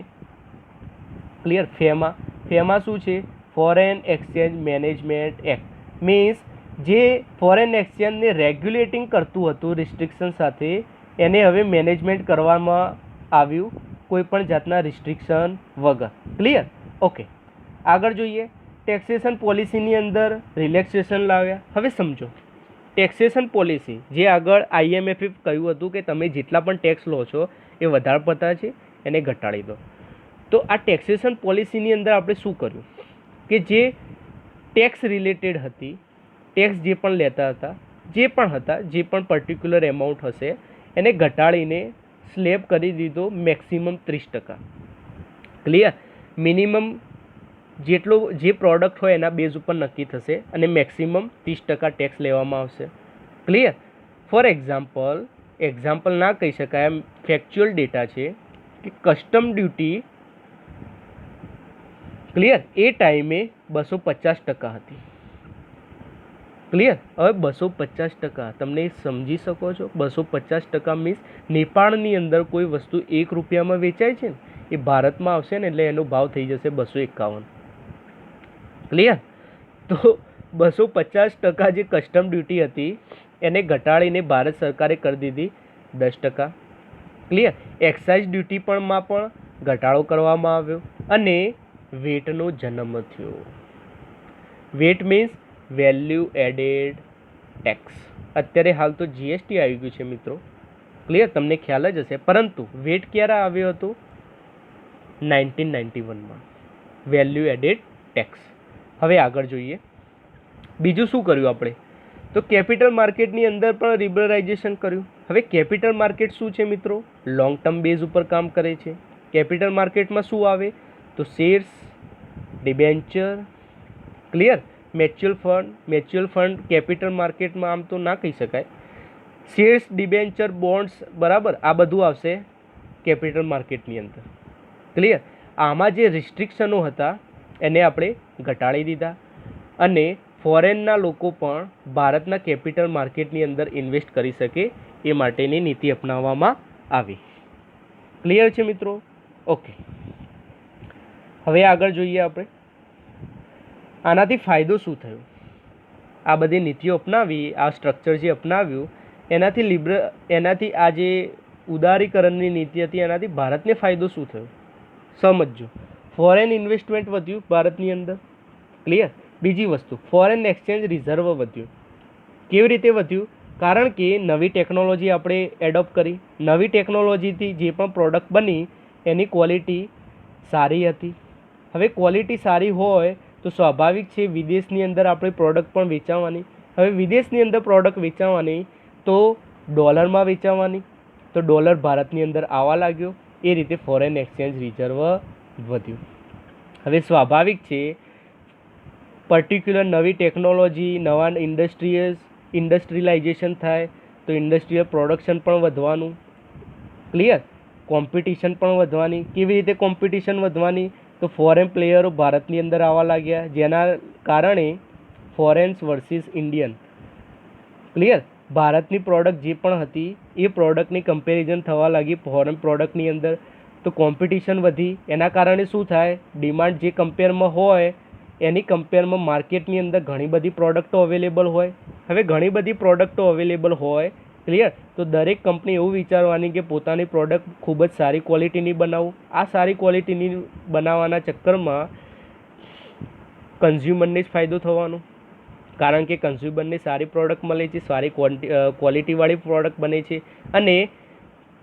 Speaker 1: ક્લિયર? ફેમા શું છે? Foreign exchange management act. Means જે ફોરેન એક્સચેન્જને રેગ્યુલેટિંગ કરતું હતું રિસ્ટ્રિક્શન સાથે, એને હવે મેનેજમેન્ટ કરવામાં આવ્યું કોઈ પણ જાતના રિસ્ટ્રિક્શન વગર. ક્લિયર? ઓકે, આગળ જોઈએ, ટેક્સેશન પોલિસીની અંદર રિલેક્સેશન લાવ્યા. હવે સમજો, ટેક્સેશન પોલિસી જે આગળ IMFએ કહ્યું હતું કે તમે જેટલા પણ ટેક્સ લો છો એ વધારે પડતા છે, એને ઘટાડી દો. તો આ ટેક્સેશન પોલિસીની અંદર આપણે શું કર્યું કે જે ટેક્સ રિલેટેડ હતી, ટેક્સ જે પણ લેતા હતા, જે પણ પર્ટિક્યુલર એમાઉન્ટ હશે એને ઘટાડીને સ્લેબ કરી દીધો મેક્સિમમ 30%. ક્લિયર? મિનિમમ જેટલો જે પ્રોડક્ટ હોય એના બેઝ ઉપર નક્કી થશે અને મેક્સિમમ 30% ટેક્સ લેવામાં આવશે. ક્લિયર? ફોર એક્ઝામ્પલ ના કહી શકાય, એમ ફેક્ચ્યુઅલ ડેટા છે કે કસ્ટમ ડ્યુટી, ક્લિયર, એ ટાઈમે 250% હતી. ક્લિયર? હવે 250% તમને સમજી શકો છો? 250% મીન્સ નેપાળની અંદર કોઈ વસ્તુ 1 રૂપિયામાં વેચાય છે ને, એ ભારતમાં આવશે ને એટલે એનો ભાવ થઈ જશે 251. ક્લિયર? તો 250% જે કસ્ટમ ડ્યુટી હતી એને ઘટાડીને ભારત સરકારે કરી દીધી 10%. ક્લિયર? એક્સાઇઝ ડ્યુટી પણ ઘટાડો કરવામાં આવ્યો અને વેટનો જન્મ થયો. VAT means value added tax. અત્યારે હાલ તો GST આવી ગયું છે મિત્રો. ક્લિયર? તમને ખ્યાલ જ હશે, પરંતુ વેટ ક્યારે આવ્યો હતો? 1991માં. Value added tax. હવે આગળ જોઈએ, બીજું શું કર્યું આપણે? તો કેપિટલ માર્કેટની અંદર પણ લિબરલાઇઝેશન કર્યું. હવે કેપિટલ માર્કેટ શું છે મિત્રો? લોંગ ટર્મ બેઝ ઉપર કામ કરે છે. કેપિટલ માર્કેટમાં શું આવે? તો shares, debenture, clear, mutual fund capital માર્કેટમાં આમ તો ના કહી શકાય. શેર્સ, ડિબેન્ચર, બોન્ડ્સ, બરાબર, આ બધું આવશે કેપિટલ માર્કેટની અંદર. ક્લિયર? આમાં જે રિસ્ટ્રિક્શનો હતા એને આપણે ઘટાડી દીધા અને ફોરેનના લોકો પણ ભારતના કેપિટલ માર્કેટની અંદર ઇન્વેસ્ટ કરી શકે એ માટેની નીતિ અપનાવવામાં આવી. ક્લિયર છે મિત્રો? ઓકે, હવે આગળ જોઈએ આપણે આનાથી ફાયદો શું થયો. આ બધી નીતિઓ અપનાવી, આ સ્ટ્રક્ચર જે અપનાવ્યું એનાથી આ જે ઉદારીકરણની નીતિ હતી એનાથી ભારતને ફાયદો શું થયો સમજજો. ફોરેન ઇન્વેસ્ટમેન્ટ વધ્યું ભારતની અંદર. ક્લિયર? બીજી વસ્તુ, ફોરેન એક્સચેન્જ રિઝર્વ વધ્યું. કેવી રીતે વધ્યું? કારણ કે નવી ટેકનોલોજી આપણે એડોપ્ટ કરી. નવી ટેકનોલોજીથી જે પણ પ્રોડક્ટ બની એની ક્વોલિટી સારી હતી. હવે ક્વોલિટી સારી હોય તો સ્વાભાવિક છે વિદેશની અંદર આપણી પ્રોડક્ટ પણ વેચાવાની. હવે વિદેશની અંદર પ્રોડક્ટ વેચાવાની તો ડોલરમાં વેચાવાની, તો ડોલર ભારતની અંદર આવવા લાગ્યો. એ રીતે ફોરેન એક્સચેન્જ રિઝર્વ વધ્યું. હવે સ્વાભાવિક છે, પર્ટિક્યુલર નવી ટેકનોલોજી, નવા ઇન્ડસ્ટ્રીયલાઇઝેશન થાય તો ઇન્ડસ્ટ્રીયલ પ્રોડક્શન પણ વધવાનું. ક્લિયર? કોમ્પિટિશન પણ વધવાની. કેવી રીતે કોમ્પિટિશન વધવાની? તો ફોરેન પ્લેયરો ભારતની અંદર આવવા લાગ્યા, જેના કારણે ફોરેન્સ વર્સિસ ઇન્ડિયન. ક્લિયર? ભારતની પ્રોડક્ટ જે પણ હતી એ પ્રોડક્ટની કમ્પેરિઝન થવા લાગી ફોરેન પ્રોડક્ટની અંદર, તો કોમ્પિટિશન વધી. એના કારણે શું થાય? ડિમાન્ડ જે કમ્પેરમાં હોય એની કમ્પેરમાં માર્કેટની અંદર ઘણી બધી પ્રોડક્ટો અવેલેબલ હોય. હવે ઘણી બધી પ્રોડક્ટો અવેલેબલ હોય, ક્લિયર, તો દરેક કંપની એવું વિચારવાની કે પોતાની પ્રોડક્ટ ખૂબ જ સારી ક્વોલિટીની બનાવું. આ સારી ક્વોલિટીની બનાવવાના ચક્કરમાં કન્ઝ્યુમરને જ ફાયદો થવાનો, કારણ કે કન્ઝ્યુમરને સારી પ્રોડક્ટ મળે છે, સારી ક્વોલિટીવાળી પ્રોડક્ટ બને છે, અને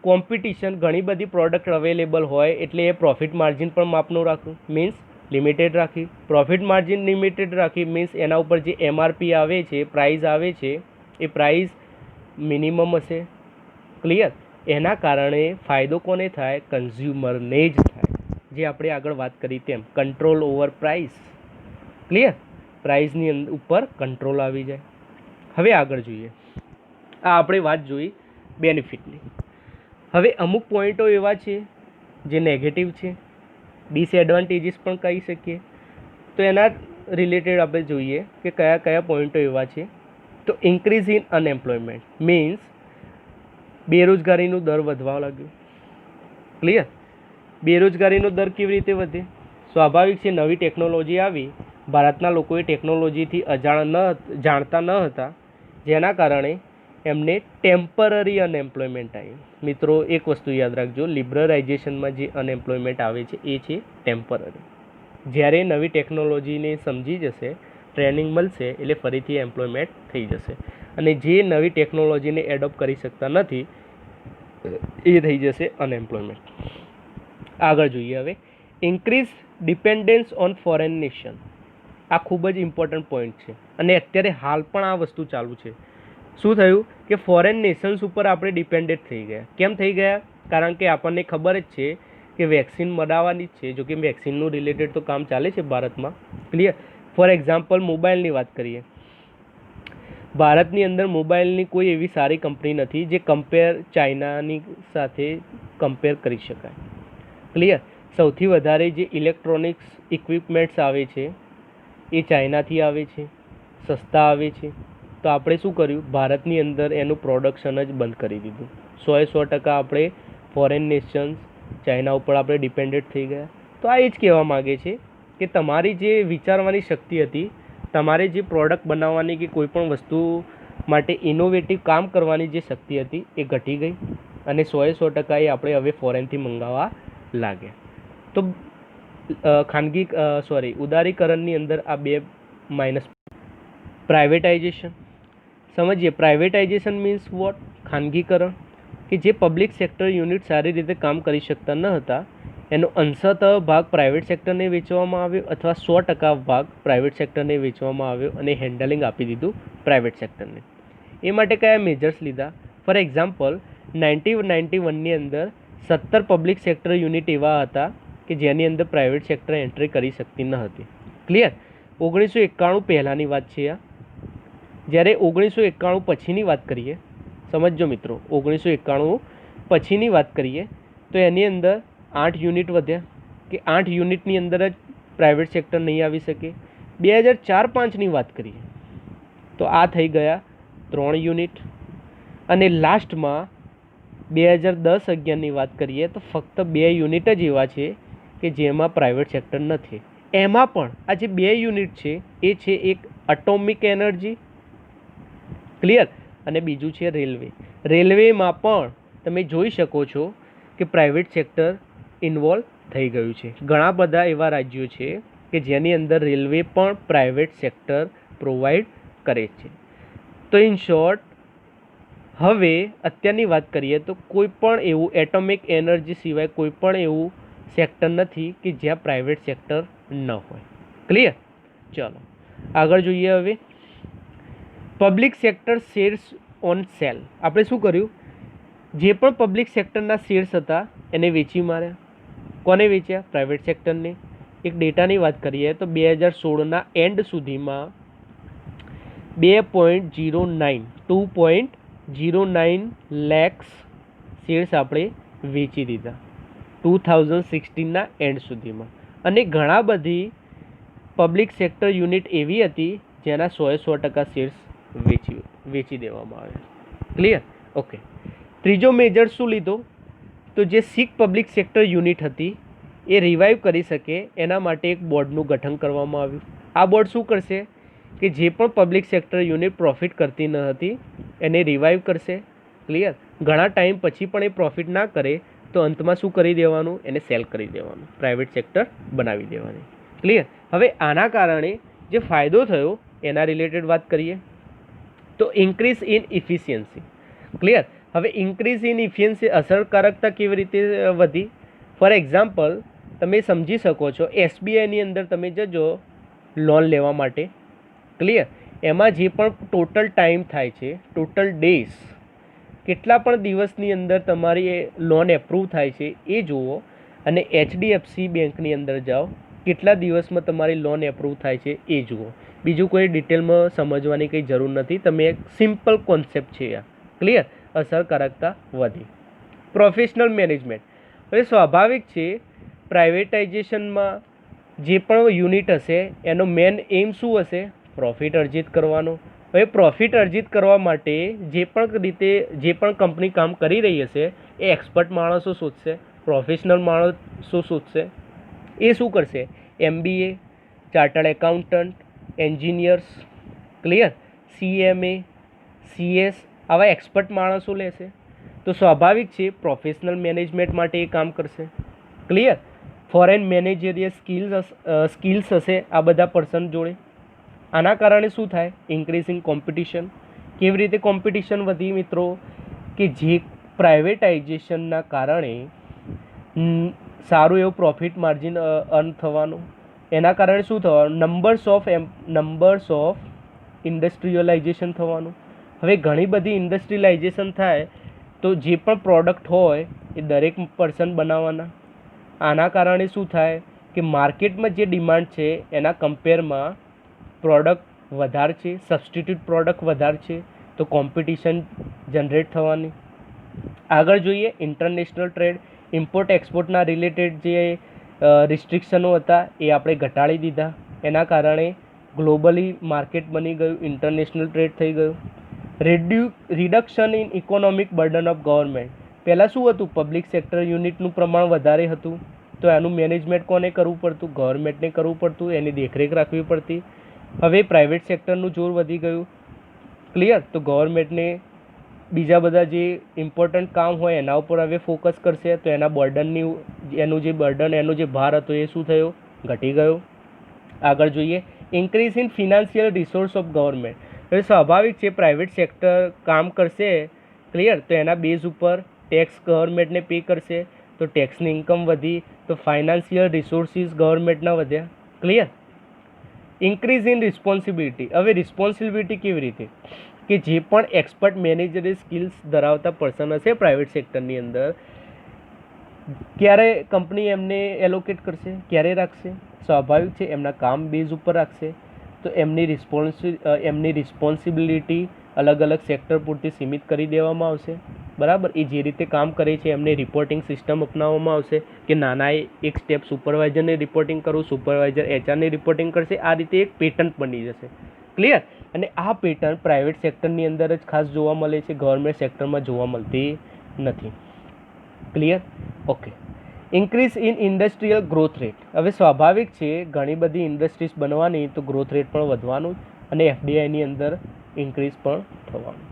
Speaker 1: કોમ્પિટિશન ઘણી બધી પ્રોડક્ટ અવેલેબલ હોય એટલે એ પ્રોફિટ માર્જિન પણ માપનું રાખવું, મીન્સ લિમિટેડ રાખી. પ્રોફિટ માર્જિન લિમિટેડ રાખી મીન્સ એના ઉપર જે MRP આવે છે, પ્રાઇસ આવે છે, એ પ્રાઇસ મિનિમમ હશે. ક્લિયર? એના કારણે ફાયદો કોને થાય? કન્ઝ્યુમરને જ થાય. જે આપણે આગળ વાત કરી તેમ કંટ્રોલ ઓવર પ્રાઇસ. ક્લિયર? પ્રાઇસની ઉપર કંટ્રોલ આવી જાય. હવે આગળ જોઈએ. આ આપણે વાત જોઈ બેનિફિટની. હવે અમુક પોઈન્ટો એવા છે જે નેગેટિવ છે, ડિસએડવાન્ટેજીસ પણ કહી શકીએ. તો એના રિલેટેડ આપણે જોઈએ કે કયા કયા પોઈન્ટો એવા છે. તો ઇન્ક્રીઝ ઇન અનએમ્પ્લોયમેન્ટ મીન્સ બેરોજગારીનો દર વધવા લાગ્યો. ક્લિયર? બેરોજગારીનો દર કેવી રીતે વધે? સ્વાભાવિક છે, નવી ટેકનોલોજી આવી, ભારતના લોકોએ ટેકનોલોજીથી જાણતા ન હતા, જેના કારણે એમને ટેમ્પરરી અનએમ્પ્લોયમેન્ટ આવ્યું. મિત્રો એક વસ્તુ યાદ રાખજો, લિબરલાઇઝેશનમાં જે અનએમ્પ્લોયમેન્ટ આવે છે એ છે ટેમ્પરરી. જ્યારે નવી ટેકનોલોજીને સમજી જશે, ટ્રેનિંગ મળશે, એટલે ફરીથી એમ્પ્લોયમેન્ટ થઈ જશે, અને જે નવી ટેકનોલોજીને એડોપ્ટ કરી શકતા નથી એ થઈ જશે અનએમ્પ્લોયમેન્ટ. આગળ જોઈએ હવે, increase dependence on foreign nation. આ ખૂબ જ ઇમ્પોર્ટન્ટ પોઈન્ટ છે, અને અત્યારે હાલ પણ આ વસ્તુ ચાલુ છે. શું થયું કે ફોરેન નેશન્સ ઉપર આપણે ડિપેન્ડેન્ટ થઈ ગયા. કેમ થઈ ગયા? કારણ કે આપણને ખબર જ છે કે વેક્સિન બનાવવાની જ છે. જો કે વેક્સિનનું રિલેટેડ તો કામ ચાલે છે ભારતમાં. ક્લિયર? ફોર એક્ઝામ્પલ મોબાઈલની વાત કરીએ. ભારતની અંદર મોબાઈલની કોઈ એવી સારી કંપની નથી જે ચાઇનાની સાથે કમ્પેર કરી શકાય. ક્લિયર? સૌથી વધારે જે ઇલેક્ટ્રોનિક્સ ઇક્વિપમેન્ટ્સ આવે છે એ ચાઇનાથી આવે છે, સસ્તા આવે છે. તો આપણે શું કર્યું? ભારતની અંદર એનું પ્રોડક્શન જ બંધ કરી દીધું. 100% આપણે ફોરેન નેશન્સ, ચાઇના ઉપર આપણે ડિપેન્ડેન્ટ થઈ ગયા. તો આ એ જ કહેવા માગે છે કે તમારી જે વિચારવાની શક્તિ હતી, તમારે જે પ્રોડક્ટ બનાવવાની કે કોઈ પણ વસ્તુ માટે ઇનોવેટિવ કામ કરવાની જે શક્તિ હતી એ ઘટી ગઈ, અને 100% એ આપણે હવે ફોરેનથી મંગાવવા લાગ્યા. તો ઉદારીકરણની અંદર આ બે માઇનસ. પ્રાઇવેટાઇઝેશન સમજીએ. Privatisation means what? ખાનગીકરણ, કે જે પબ્લિક સેક્ટર યુનિટ સારી રીતે કામ કરી શકતા ન હતા એનો અંશતઃ ભાગ પ્રાઇવેટ સેક્ટરને વેચવામાં આવ્યો, અથવા 100% ભાગ પ્રાઇવેટ સેક્ટરને વેચવામાં આવ્યો અને હેન્ડલિંગ આપી દીધું પ્રાઇવેટ સેક્ટરને. એ માટે કયા મેજર્સ લીધા? ફોર એક્ઝામ્પલ 1991ની અંદર 17 પબ્લિક સેક્ટર યુનિટ એવા હતા કે જેની અંદર પ્રાઇવેટ સેક્ટર એન્ટ્રી કરી શકતી ન હતી. ક્લિયર? 1991 પહેલાંની વાત છે આ. જ્યારે 1991 પછીની વાત કરીએ, સમજો મિત્રો, 1991 પછીની વાત કરીએ તો એની અંદર 8 યુનિટ વધ્યા, કે 8 યુનિટની અંદર જ પ્રાઇવેટ સેક્ટર નહીં આવી શકે. 2004-05ની વાત કરીએ તો આ થઈ ગયા 3 યુનિટ, અને લાસ્ટમાં 2010-11ની વાત કરીએ તો ફક્ત 2 યુનિટ જ એવા છે કે જેમાં પ્રાઇવેટ સેક્ટર નથી. એમાં પણ આ જે 2 યુનિટ છે એ છે એક એટોમિક એનર્જી. ક્લિયર? અને બીજું છે રેલવે. રેલવેમાં પણ તમે જોઈ શકો છો કે પ્રાઇવેટ સેક્ટર ઇન્વોલ્વ થઈ ગયું છે. ઘણા બધા એવા રાજ્યો છે કે જેની અંદર રેલવે પણ પ્રાઇવેટ સેક્ટર પ્રોવાઈડ કરે છે. તો ઇન શોર્ટ, હવે અત્યારની વાત કરીએ તો કોઈ પણ એવું એટોમિક એનર્જી સિવાય કોઈ પણ એવું સેક્ટર નથી કે જ્યાં પ્રાઇવેટ સેક્ટર ન હોય. ક્લિયર? ચલો આગળ જોઈએ. હવે public sector shares on cell. આપણે શું કર્યું? જે પણ પબ્લિક સેક્ટરના શેર્સ હતા એને વેચી માર્યા. કોને વેચ્યા? પ્રાઇવેટ સેક્ટરને. એક ડેટાની વાત કરીએ તો 2016ના એન્ડ સુધીમાં 2.09 લેક્સ શેર્સ આપણે વેચી દીધા 2016ના એન્ડ સુધીમાં. અને ઘણા બધી પબ્લિક સેક્ટર યુનિટ એવી હતી જેના 100% શેર્સ વેચી દેવામાં આવ્યા. ક્લિયર? ઓકે. ત્રીજો મેજર શું લીધો? તો જે સિક પબ્લિક સેક્ટર યુનિટ હતી એ રિવાઈવ કરી શકે એના માટે એક બોર્ડનું ગઠન કરવામાં આવ્યું. આ બોર્ડ શું કરશે કે જે પણ પબ્લિક સેક્ટર યુનિટ પ્રોફિટ કરતી ન હતી એને રિવાઈવ કરશે. ક્લિયર? ઘણા ટાઈમ પછી પણ એ પ્રોફિટ ના કરે તો અંતમાં શું કરી દેવાનું? એને સેલ કરી દેવાનું, પ્રાઇવેટ સેક્ટર બનાવી દેવાની. ક્લિયર? હવે આના કારણે જે ફાયદો થયો એના રિલેટેડ વાત કરીએ તો ઇન્ક્રીઝ ઇન ઇફિશિયન્સી. ક્લિયર? હવે ઇન્ક્રીઝ ઇન ઇફિશિયન્સી અસરકારકતા કેવી રીતે વધી? ફોર એક્ઝામ્પલ તમે સમજી શકો છો, એસબીઆઈની અંદર તમે જજો લોન લેવા માટે. ક્લિયર? એમાં જે પણ ટોટલ ટાઈમ થાય છે, ટોટલ ડેઝ, કેટલા પણ દિવસની અંદર તમારી એ લોન એપ્રૂવ થાય છે એ જુઓ. અને એચડીએફસી બેંકની અંદર જાઓ, કેટલા દિવસમાં તમારી લોન એપ્રૂવ થાય છે એ જુઓ. બીજું કોઈ ડિટેલમાં સમજવાની કંઈ જરૂર નથી. તમે એક સિમ્પલ કોન્સેપ્ટ છે આ. ક્લિયર? અસરકારકતા વધી. Professional management. હવે સ્વાભાવિક છે પ્રાઇવેટાઇઝેશનમાં જે પણ યુનિટ હશે એનો મેન એમ શું હશે? પ્રોફિટ અર્જિત કરવાનો. હવે પ્રોફિટ અર્જિત કરવા માટે જે પણ કંપની કામ કરી રહી હશે એ એક્સપર્ટ માણસો શોધશે, પ્રોફેશનલ માણસો શોધશે. એ શું કરશે? MBA, chartered accountant, engineers, clear, CMA, CS આવા એક્સપર્ટ માણસો લેશે. તો સ્વાભાવિક છે પ્રોફેશનલ મેનેજમેન્ટ માટે એ કામ કરશે. ક્લિયર? ફોરેન મેનેજરિયલ સ્કિલ્સ હશે આ બધા પર્સન જોડે. આના કારણે શું થાય? Increase in competition. કેવી રીતે કોમ્પિટિશન વધી મિત્રો? કે જે પ્રાઇવેટાઇઝેશનના કારણે સારું એવું પ્રોફિટ માર્જિન અર્ન થવાનું. એના કારણે શું થવાનું? નંબર્સ ઓફ ઇન્ડસ્ટ્રીયલાઇઝેશન થવાનું. હવે ઘણી બધી ઇન્ડસ્ટ્રીયલાઇઝેશન થાય તો જે પણ પ્રોડક્ટ હોય એ દરેક પર્સન બનાવવાના. આના કારણે શું થાય કે માર્કેટમાં જે ડિમાન્ડ છે એના કમ્પેરમાં પ્રોડક્ટ વધારે છે, સબસ્ટિટ્યૂટ પ્રોડક્ટ વધારે છે, તો કોમ્પિટિશન જનરેટ થવાની. આગળ જોઈએ ઇન્ટરનેશનલ ટ્રેડ. ઇમ્પોર્ટ એક્સપોર્ટના રિલેટેડ જે રિસ્ટ્રિક્શનો હતા એ આપણે ઘટાડી દીધા. એના કારણે ગ્લોબલી માર્કેટ બની ગયું, ઇન્ટરનેશનલ ટ્રેડ થઈ ગયું. Reduction in economic burden of government. પહેલાં શું હતું? પબ્લિક સેક્ટર યુનિટનું પ્રમાણ વધારે હતું તો એનું મેનેજમેન્ટ કોને કરવું પડતું? ગવર્મેન્ટને કરવું પડતું, એની દેખરેખ રાખવી પડતી. હવે પ્રાઇવેટ સેક્ટરનું જોર વધી ગયું. ક્લિયર? તો ગવર્મેન્ટને બીજા બધા જે ઇમ્પોર્ટન્ટ કામ હોય એના ઉપર હવે ફોકસ કરશે તો એનું જે ભાર હતો એ શું થયો? ઘટી ગયો. આગળ જોઈએ increase in financial resource of government. હવે સ્વાભાવિક છે પ્રાઇવેટ સેક્ટર કામ કરશે, ક્લિયર, તો એના બેઝ ઉપર ટેક્સ ગવર્મેન્ટને પે કરશે તો ટેક્સની ઇન્કમ વધી તો ફાઇનાન્શિયલ રિસોર્સિસ ગવર્મેન્ટના વધ્યા. ક્લિયર? Increase in responsibility. હવે રિસ્પોન્સિબિલિટી કેવી રીતે? કે જે પણ એક્સપર્ટ મેનેજરી સ્કિલ્સ ધરાવતા પર્સન હશે પ્રાઇવેટ સેક્ટરની અંદર, ક્યારે કંપની એમને એલોકેટ કરશે? ક્યારે રાખશે? સ્વાભાવિક છે એમના કામ બેઝ ઉપર રાખશે તો એમની રિસ્પોન્સિબિલિટી અલગ અલગ સેક્ટર પૂરતી સીમિત કરી દેવામાં આવશે. બરાબર? એ જે રીતે કામ કરે છે એમને રિપોર્ટિંગ સિસ્ટમ અપનાવવામાં આવશે કે નાના એક સ્ટેપ સુપરવાઇઝરને રિપોર્ટિંગ કરું, સુપરવાઇઝર HRને રિપોર્ટિંગ કરશે. આ રીતે એક પેટર્ન બની જશે. ક્લિયર? અને આ પેટર્ન પ્રાઇવેટ સેક્ટરની અંદર જ ખાસ જોવા મળે છે, ગવર્મેન્ટ સેક્ટરમાં જોવા મળતી નથી. Clear? Okay. Increase in industrial growth rate. હવે સ્વાભાવિક છે ઘણી બધી ઇન્ડસ્ટ્રીઝ બનવાની તો ગ્રોથ રેટ પણ વધવાનું અને FDIની અંદર ઇન્ક્રીઝ પણ થવાનું.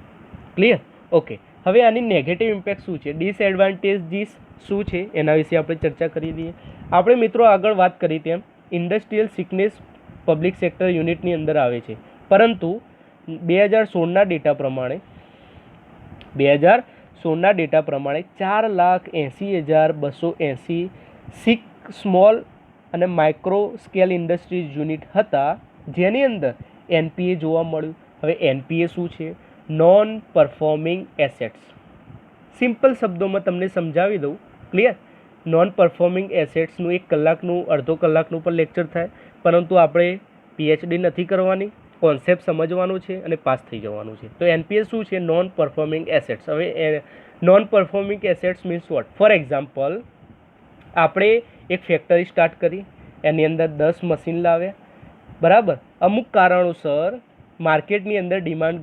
Speaker 1: ક્લિયર? ઓકે. હવે આની નેગેટિવ ઇમ્પેક્ટ શું છે? ડિસએડવાન્ટેજીસ શું છે એના વિશે આપણે ચર્ચા કરી દઈએ. આપણે મિત્રો આગળ વાત કરી તેમ ઇન્ડસ્ટ્રીયલ સિકનેસ પબ્લિક સેક્ટર યુનિટની અંદર આવે છે, પરંતુ 2016ના ડેટા પ્રમાણે 4,80,280 સિક સ્મોલ અને માઇક્રો સ્કેલ ઇન્ડસ્ટ્રીઝ યુનિટ હતા જેની અંદર NPA જોવા મળ્યું. હવે NPA શું છે? Non performing assets. સિમ્પલ શબ્દોમાં તમને સમજાવી દઉં. ક્લિયર? નોન પરફોર્મિંગ એસેટ્સનું 1 કલાકનું અડધો કલાકનું પણ લેક્ચર થાય, પરંતુ આપણે પીએચડી નથી કરવાની, કોન્સેપ્ટ સમજવાનું છે અને પાસ થઈ જવાનું છે. તો એનપીએસ શું છે? Non performing assets. હવે non performing assets means what? For example, આપણે એક ફેક્ટરી સ્ટાર્ટ કરી, એની અંદર 10 મશીન લાવ્યા, બરાબર. અમુક કારણોસર માર્કેટની અંદર ડિમાન્ડ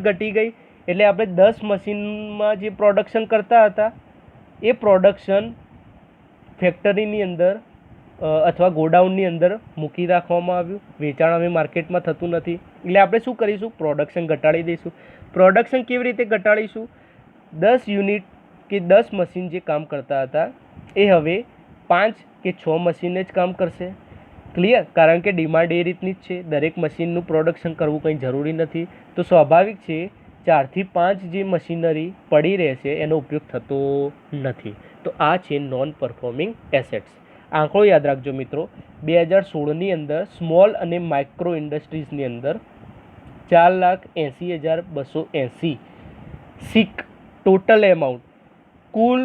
Speaker 1: ઘટી ગઈ એટલે આપણે 10 મશીનમાં જે પ્રોડક્શન કરતા હતા એ પ્રોડક્શન ફેક્ટરીની અંદર અથવા ગોડાઉનની અંદર મૂકી રાખવામાં આવ્યું. વેચાણ હવે માર્કેટમાં થતું નથી, એટલે આપણે શું કરીશું? પ્રોડક્શન ઘટાડી દઈશું. પ્રોડક્શન કેવી રીતે ઘટાડીશું? 10 યુનિટ કે 10 મશીન જે કામ કરતા હતા એ હવે 5 કે 6 મશીને જ કામ કરશે. ક્લિયર? કારણ કે ડિમાન્ડ એ રીતની જ છે, દરેક મશીનનું પ્રોડક્શન કરવું કંઈ જરૂરી નથી. તો સ્વાભાવિક છે 4 થી 5 જે મશીનરી પડી રહેશે એનો ઉપયોગ થતો નથી. તો આ છે નોન પરફોર્મિંગ એસેટ્સ. આંકડો યાદ રાખજો મિત્રો, 2016ની અંદર સ્મોલ અને માઇક્રો ઇન્ડસ્ટ્રીઝની અંદર 4,80,280 સિક ટોટલ એમાઉન્ટ, કુલ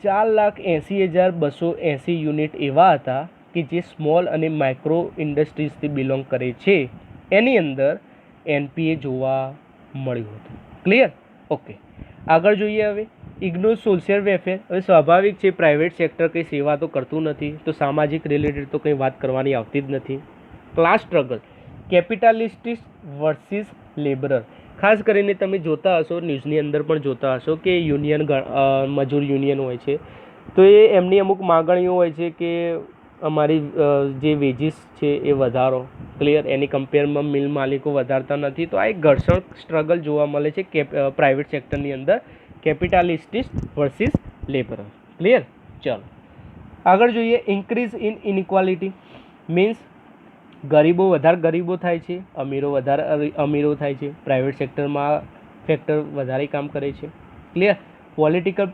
Speaker 1: 4,80,280 યુનિટ એવા હતા કે જે સ્મોલ અને માઇક્રો ઇન્ડસ્ટ્રીઝથી બિલોંગ કરે છે. એની અંદર એનપીએ જોવા મળ્યું હતું. ક્લિયર? ઓકે, આગળ જોઈએ. હવે ઇગ્નોર સોશિયલ વેલફેર. હવે સ્વાભાવિક છે પ્રાઇવેટ સેક્ટર કંઈ સેવા તો કરતું નથી, તો સામાજિક રિલેટેડ તો કંઈ વાત કરવાની આવતી જ નથી. Class struggle, capitalistic versus labourer. ખાસ કરીને તમે જોતા હશો, ન્યૂઝની અંદર પણ જોતા હશો કે યુનિયન, મજૂર યુનિયન હોય છે, તો એ એમની અમુક માગણીઓ હોય છે કે અમારી જે વેજીસ છે એ વધારો. ક્લિયર? એની કમ્પેરમાં મિલ માલિકો વધારતા નથી. તો આ એક ઘર્ષણ સ્ટ્રગલ જોવા મળે છે કે પ્રાઇવેટ સેક્ટરની અંદર, કેપિટાલિસ્ટિક વર્સિસ લેબર. ક્લિયર? ચાલો આગળ જોઈએ. ઇન્ક્રીઝ ઇન ઇનઇક્વાલિટી મીન્સ વધારે ગરીબો થાય છે, વધારે અમીરો થાય છે. પ્રાઇવેટ સેક્ટરમાં ફેક્ટર વધારે કામ કરે છે. ક્લિયર? પોલિટિકલ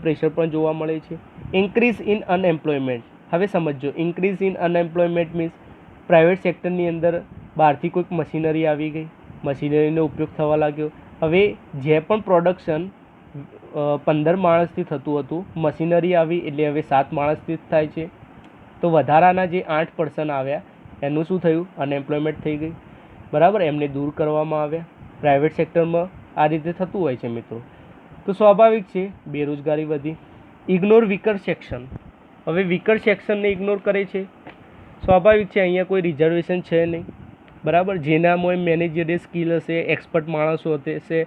Speaker 1: પ્રેશર પણ જોવા મળે છે. Increase in unemployment. હવે સમજો, increase in unemployment means private સેક્ટરની અંદર બહારથી કોઈક મશીનરી આવી ગઈ, મશીનરીનો ઉપયોગ થવા લાગ્યો. હવે જે પણ પ્રોડક્શન 15 માણસથી થતું હતું, મશીનરી આવી એટલે હવે 7 માણસથી જ થાય છે. તો વધારાના જે 8 પર્સન આવ્યા એનું શું થયું? અનએમ્પ્લોયમેન્ટ થઈ ગઈ. બરાબર? એમને દૂર કરવામાં આવ્યા. પ્રાઇવેટ સેક્ટરમાં આ રીતે થતું હોય છે મિત્રો. તો સ્વાભાવિક છે બેરોજગારી વધી. Ignore weaker section. હવે વીકર સેક્શનને ઇગ્નોર કરે છે. સ્વાભાવિક છે અહીંયા કોઈ રિઝર્વેશન છે નહીં. બરાબર? જેનામાં મેનેજરિયલ સ્કિલ હશે, એક્સપર્ટ માણસો હશે,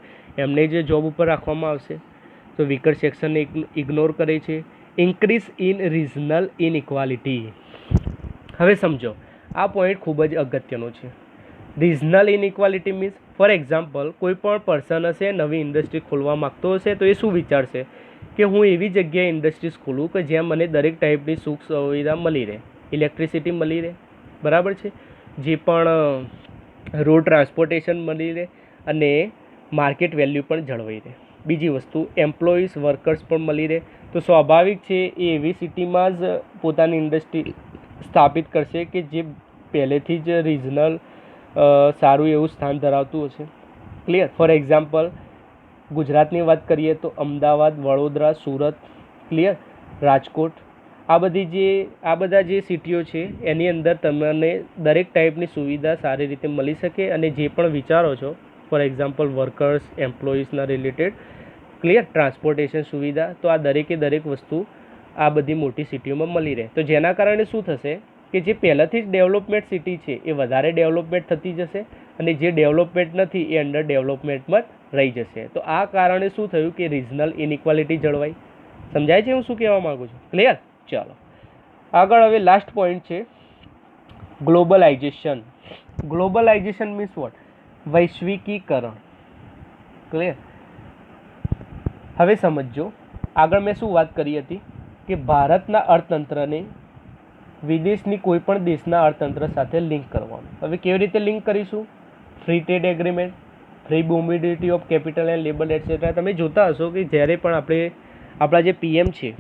Speaker 1: એમને જે જોબ ઉપર રાખવામાં આવશે. તો વીકર સેક્શનને ઇગ્નોર કરે છે. Increase in regional inequality. હવે સમજો, આ પોઈન્ટ ખૂબ જ અગત્યનો છે. Regional inequality means for example, કોઈ પણ પર્સન હશે, નવી ઇન્ડસ્ટ્રી ખોલવા માગતો હશે, તો એ શું વિચારશે કે હું એવી જગ્યાએ ઇન્ડસ્ટ્રીઝ ખોલું કે જ્યાં મને દરેક ટાઈપની સુખ સુવિધા મળી રહે, ઇલેક્ટ્રિસિટી મળી રહે, બરાબર છે, જે પણ રોડ ટ્રાન્સપોર્ટેશન મળી રહે અને માર્કેટ વેલ્યુ પણ જળવાઈ રહે. બીજી વસ્તુ, એમ્પ્લોઈઝ વર્કર્સ પણ મળી રહે. તો સ્વાભાવિક છે એ એવી સિટીમાં જ પોતાની ઇન્ડસ્ટ્રી સ્થાપિત કરશે કે જે પહેલેથી જ રિજનલ સારું એવું સ્થાન ધરાવતું હશે. ક્લિયર? ફોર એક્ઝામ્પલ, ગુજરાતની વાત કરીએ તો અમદાવાદ, વડોદરા, સુરત, ક્લિયર, રાજકોટ, આ બધા જે સિટીઓ છે એની અંદર તમને દરેક ટાઈપની સુવિધા સારી રીતે મળી શકે. અને જે પણ વિચારો છો, ફોર એક્ઝામ્પલ વર્કર્સ, એમ્પ્લોઈઝના રિલેટેડ, ક્લિયર, ટ્રાન્સપોર્ટેશન સુવિધા, તો આ દરેકે દરેક વસ્તુ આ બધી મોટી સિટીઓમાં મળી રહે. તો જેના કારણે શું થશે કે જે પહેલાંથી જ ડેવલપમેન્ટ સિટી છે એ વધારે ડેવલપમેન્ટ થતી જશે અને જે ડેવલપમેન્ટ નથી એ અંડર ડેવલપમેન્ટમાં જ રહી જશે. તો આ કારણે શું થયું કે રિજનલ ઇનઇક્વાલિટી જળવાઈ. સમજાય છે હું શું કહેવા માગું છું? ક્લિયર? ચાલો આગળ. હવે લાસ્ટ પોઈન્ટ છે ગ્લોબલાઇઝેશન. Globalisation means what? વૈશ્વિકીકરણ. ક્લિયર? હવે સમજો, આગળ મેં શું વાત કરી હતી કે ભારતના અર્થતંત્રને વિદેશની કોઈ પણ દેશના અર્થતંત્ર સાથે લિંક કરવાનું. હવે કેવી રીતે લિંક કરીશું? Free trade agreement, free mobility of capital and labour etcetera. તમે જોતા હશો કે જ્યારે પણ આપણા જે પીએમ છે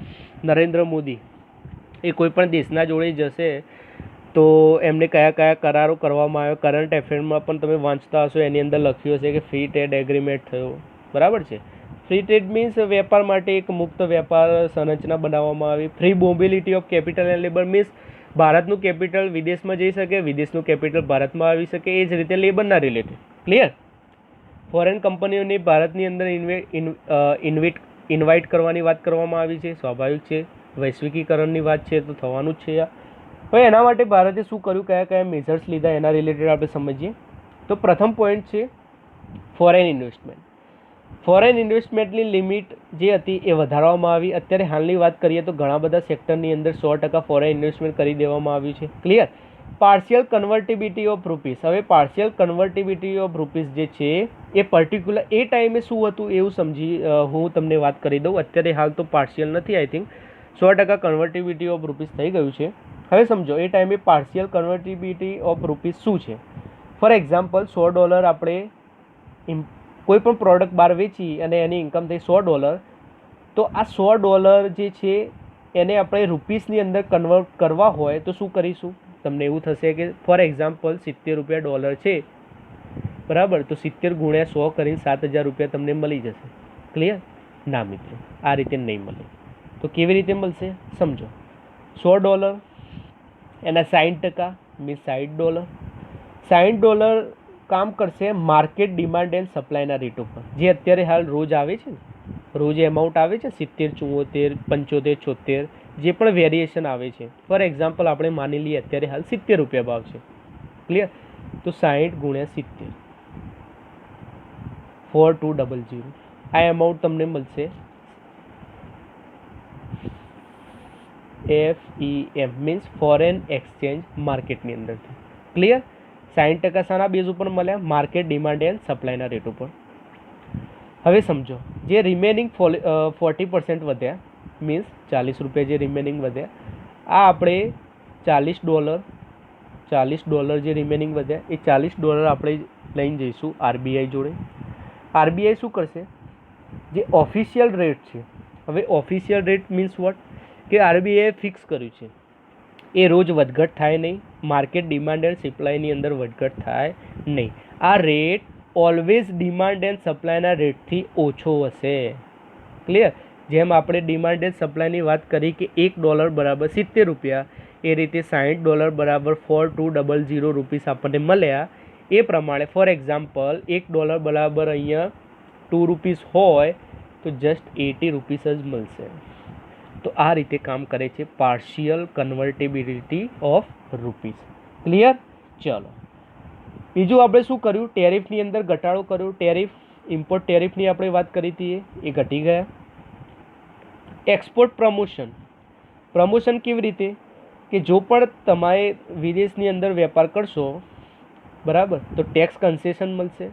Speaker 1: નરેન્દ્ર મોદી, એ કોઈ પણ દેશના જોડે જશે તો એમને કયા કયા કરારો કરવામાં આવ્યો, કરંટ અફેરમાં પણ તમે વાંચતા હશો, એની અંદર લખ્યું હશે કે ફ્રી ટ્રેડ એગ્રીમેન્ટ થયો. બરાબર છે. ફ્રી ટ્રેડ મીન્સ વેપાર માટે એક મુક્ત વેપાર સંરચના બનાવવામાં આવી. Free mobility of capital and labour means ભારતનું કેપિટલ વિદેશમાં જઈ શકે, વિદેશનું કેપિટલ ભારતમાં આવી શકે, એ જ રીતે લેબરના રિલેટેડ. ક્લિયર. ફોરેન કંપનીઓને ભારતની અંદર ઇન્વાઇટ કરવાની વાત કરવામાં આવી છે. સ્વાભાવિક છે, વૈશ્વિકીકરણની વાત છે તો થવાનું જ છે. હવે એના માટે ભારતે શું કર્યું, કયા કયા મેજર્સ લીધા, એના રિલેટેડ આપણે સમજીએ. તો પ્રથમ પોઈન્ટ છે ફોરેન ઇન્વેસ્ટમેન્ટ. ફોરેન ઇન્વેસ્ટમેન્ટની લિમિટ જે હતી એ વધારવામાં આવી. અત્યારે હાલની વાત કરીએ તો ઘણા બધા સેક્ટરની અંદર 100% ફોરેન ઇન્વેસ્ટમેન્ટ કરી દેવામાં આવ્યું છે. Clear. Partial convertibility of rupees. હવે પાર્શિયલ કન્વર્ટિબિલિટી ઓફ રૂપીસ જે છે એ પર્ટિક્યુલર એ ટાઈમે શું હતું એવું હું તમને વાત કરી દઉં. અત્યારે હાલ તો પાર્શિયલ નથી, આઈ થિંક 100% કન્વર્ટિબિલિટી ઓફ રૂપીસ થઈ ગયું છે. હવે સમજો એ ટાઈમે પાર્શિયલ કન્વર્ટિબિલિટી ઓફ રૂપીસ શું છે. ફોર એક્ઝામ્પલ $100 આપણે કોઈ પણ પ્રોડક્ટ બહાર વેચી અને એની ઇન્કમ થઈ $100, તો આ $100 જે છે એને આપણે રૂપીસની અંદર કન્વર્ટ કરવા હોય તો શું કરીશું. તમને એવું થશે કે ફોર એક્ઝામ્પલ $70 છે, બરાબર, તો 70 ગુણ્યા 100 કરીને $7,000 તમને મળી જશે. ક્લિયર. ના મિત્રો, આ રીતે નહીં મળે. તો કેવી રીતે મળશે સમજો. $100 એના 60% મીન્સ $60. $60 કામ કરશે માર્કેટ ડિમાન્ડ એન્ડ સપ્લાયના રેટ ઉપર, જે અત્યારે હાલ રોજ આવે છે ને, રોજ એમાઉન્ટ આવે છે 70, 74, 75, 76, જે પણ વેરિએશન આવે છે. ફોર એક્ઝામ્પલ આપણે માની લઈએ અત્યારે હાલ $70 ભાવ છે. ક્લિયર. તો 60 ગુણ્યા 70 4200, આ એમાઉન્ટ તમને મળશે. FEM મીન્સ ફોરેન એક્સચેન્જ માર્કેટની અંદરથી. ક્લિયર. 60% શાના બેઝ ઉપર મળ્યા, માર્કેટ ડિમાન્ડ એન્ડ સપ્લાયના રેટ ઉપર. હવે સમજો જે રિમેનિંગ 40% વધ્યા મીન્સ $40 જે રિમેનિંગ વધ્યા, આ આપણે $40 જે રિમેનિંગ વધ્યા એ $40 આપણે લઈને જઈશું RBI જોડે. RBI શું કરશે, જે ઓફિશિયલ રેટ છે. હવે ઓફિશિયલ રેટ મીન્સ વોટ, કે RBI ફિક્સ કર્યું છે એ રોજ વધઘટ થાય નહીં, માર્કેટ ડિમાન્ડ એન્ડ સપ્લાયની અંદર વધઘટ થાય નહીં. આ રેટ ઓલવેઝ ડિમાન્ડ એન્ડ સપ્લાયના રેટથી ઓછો હશે. ક્લિયર. જેમ આપણે ડિમાન્ડ એન્ડ સપ્લાયની વાત કરી કે $1 બરાબર $70, એ રીતે $60 બરાબર 4200 રૂપીસ આપણને મળ્યા. એ પ્રમાણે ફોર એક્ઝામ્પલ $1 બરાબર અહીંયા ₹2 હોય તો જસ્ટ ₹80 જ મળશે. તો આ રીતે કામ કરે છે પાર્શિયલ કન્વર્ટેબિલિટી ઓફ રૂપીસ. ક્લિયર. ચલો બીજું આપણે શું કર્યું, ટેરિફની અંદર ઘટાડો કર્યો. ટેરિફ, ઇમ્પોર્ટ ટેરિફની આપણે વાત કરી હતી એ ઘટી ગયા. Export promotion. પ્રમોશન કેવી રીતે, કે જો પણ તમારે વિદેશની અંદર વેપાર કરશો, બરાબર, તો ટેક્સ કન્સેશન મળશે.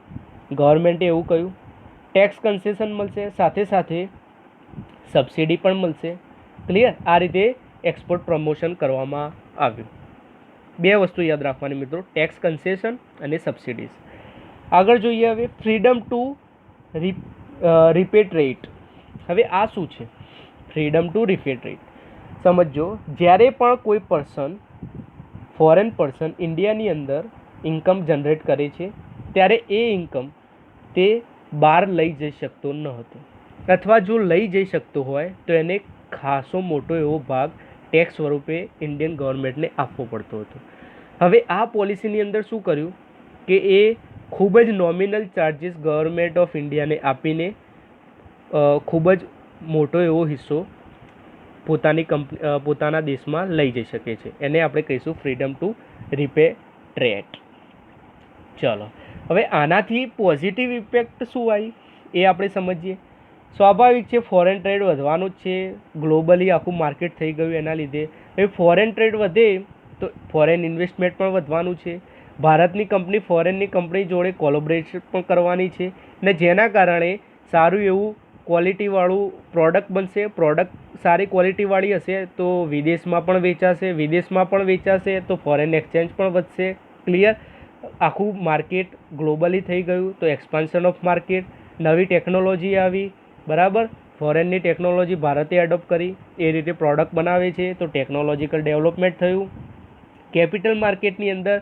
Speaker 1: ગવર્મેન્ટે એવું કહ્યું, ટેક્સ કન્સેશન મળશે, સાથે સાથે સબસિડી પણ મળશે. ક્લિયર. આ રીતે એક્સપોર્ટ પ્રમોશન કરવામાં આવ્યું. બે વસ્તુ યાદ રાખવાની મિત્રો, ટેક્સ કન્સેશન અને સબસિડીઝ. આગળ જોઈએ હવે ફ્રીડમ ટુ રિપેટ્રેટ. હવે આ શું છે ફ્રીડમ ટુ રિપેટ્રેટ? સમજો, જ્યારે પણ કોઈ ફોરેન પર્સન ઇન્ડિયાની અંદર ઇન્કમ જનરેટ કરે છે ત્યારે એ ઇન્કમ તે બહાર લઈ જઈ શકતો ન હતો, અથવા જો લઈ જઈ શકતો હોય તો એને ખાસો મોટો એવો ભાગ ટેક્સ સ્વરૂપે ઇન્ડિયન ગવર્મેન્ટને આપવો પડતો હતો. હવે આ પોલિસીની અંદર શું કર્યું કે એ ખૂબ જ નોમિનલ ચાર્જીસ ગવર્મેન્ટ ઓફ ઇન્ડિયાને આપીને ખૂબ જ મોટો એવો હિસ્સો પોતાના દેશમાં લઈ જઈ શકે છે. એને આપણે કહીશું ફ્રીડમ ટુ રિપેટ્રેટ. ચલો હવે આનાથી પોઝિટિવ ઇફેક્ટ શું આવી એ આપણે સમજીએ. સ્વાભાવિક છે ફોરેન ટ્રેડ વધવાનું જ છે, ગ્લોબલી આખું માર્કેટ થઈ ગયું એના લીધે. હવે ફોરેન ટ્રેડ વધે તો ફોરેન ઇન્વેસ્ટમેન્ટ પણ વધવાનું છે. ભારતની કંપની ફોરેનની કંપની જોડે કોલેબોરેશન પણ કરવાની છે, અને જેના કારણે સારું એવું ક્વોલિટીવાળું પ્રોડક્ટ બનશે. પ્રોડક્ટ સારી ક્વોલિટીવાળી હશે તો વિદેશમાં પણ વેચાશે તો ફોરેન એક્સચેન્જ પણ વધશે. ક્લિયર. આખું માર્કેટ ગ્લોબલી થઈ ગયું તો એક્સપાન્શન ઓફ માર્કેટ. નવી ટેકનોલોજી આવી, બરાબર, ફોરેનની ટેકનોલોજી ભારતે એડોપ્ટ કરી, એ રીતે પ્રોડક્ટ બનાવે છે તો ટેકનોલોજીકલ ડેવલપમેન્ટ થયું. કેપિટલ માર્કેટની અંદર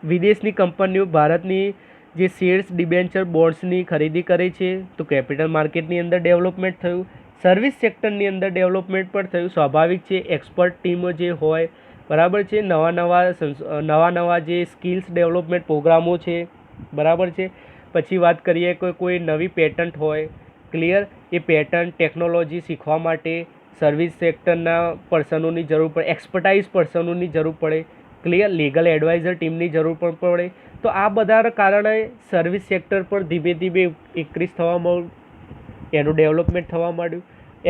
Speaker 1: વિદેશની કંપનીઓ ભારતની જે શેર્સ ડિબેન્ચર બોન્ડ્સની ખરીદી કરે છે તો કેપિટલ માર્કેટની અંદર ડેવલપમેન્ટ થયું. સર્વિસ સેક્ટરની અંદર ડેવલપમેન્ટ પણ થયું. સ્વાભાવિક છે, એક્સપર્ટ ટીમો જે હોય, બરાબર છે, નવા નવા જે સ્કિલ્સ ડેવલપમેન્ટ પ્રોગ્રામો છે, બરાબર છે. પછી વાત કરીએ કે કોઈ નવી પેટન્ટ હોય, ક્લિયર, એ પેટન્ટ ટેકનોલોજી શીખવા માટે સર્વિસ સેક્ટરના પર્સનોની જરૂર પડે, એક્સપર્ટાઇઝ પર્સનોની જરૂર પડે, ક્લિયર, લીગલ એડવાઇઝર ટીમની જરૂર પણ પડે. તો આ બધા કારણે સર્વિસ સેક્ટર પર ધીમે ધીમે ઇન્ક્રીઝ થવા માંડ્યું, એનું ડેવલપમેન્ટ થવા માંડ્યું.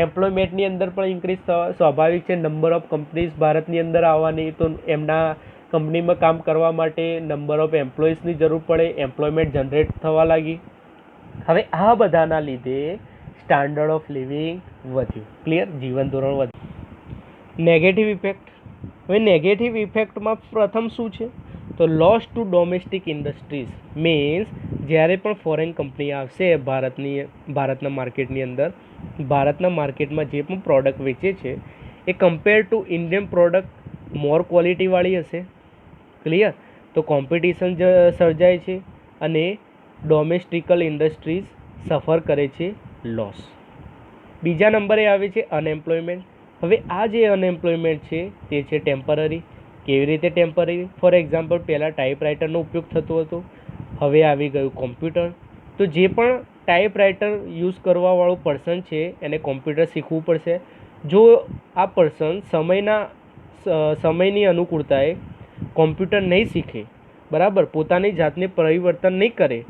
Speaker 1: એમ્પ્લોયમેન્ટની અંદર પણ ઇન્ક્રીઝ થવા સ્વાભાવિક છે. નંબર ઓફ કંપનીઝ ભારતની અંદર આવવાની, તો એમના કંપનીમાં કામ કરવા માટે નંબર ઓફ એમ્પ્લોઈઝની જરૂર પડે, એમ્પ્લોયમેન્ટ જનરેટ થવા લાગી. હવે આ બધાના લીધે સ્ટાન્ડર્ડ ઓફ લિવિંગ વધ્યું, ક્લિયર, જીવન ધોરણ વધ્યું. Negative effect. હવે નેગેટિવ ઇફેક્ટમાં પ્રથમ શું છે તો loss to domestic industries. Means જ્યારે પણ ફોરેન કંપની આવશે ભારતના માર્કેટની અંદર, ભારતના માર્કેટમાં જે પણ પ્રોડક્ટ વેચે છે એ કમ્પેર ટુ ઇન્ડિયન પ્રોડક્ટ મોર ક્વોલિટીવાળી હશે, ક્લિયર, તો કોમ્પિટિશન સર્જાય છે અને ડોમેસ્ટિકલ ઇન્ડસ્ટ્રીઝ સફર કરે છે લોસ. બીજા નંબરે આવે છે અનએમ્પ્લોયમેન્ટ. હવે આ જે અનએમ્પ્લોયમેન્ટ છે તે છે ટેમ્પરરી. કેવી રીતે ટેમ્પરરી? ફોર એક્ઝામ્પલ, પહેલાં ટાઈપરાઇટરનો ઉપયોગ થતો હતો, હવે આવી ગયું કોમ્પ્યુટર. તો જે પણ ટાઈપરાઇટર યુઝ કરવાવાળું પર્સન છે એને કોમ્પ્યુટર શીખવું પડશે. જો આ પર્સન સમયની અનુકૂળતાએ કોમ્પ્યુટર નહીં શીખે, બરાબર, પોતાની જાતને પરિવર્તન નહીં કરે,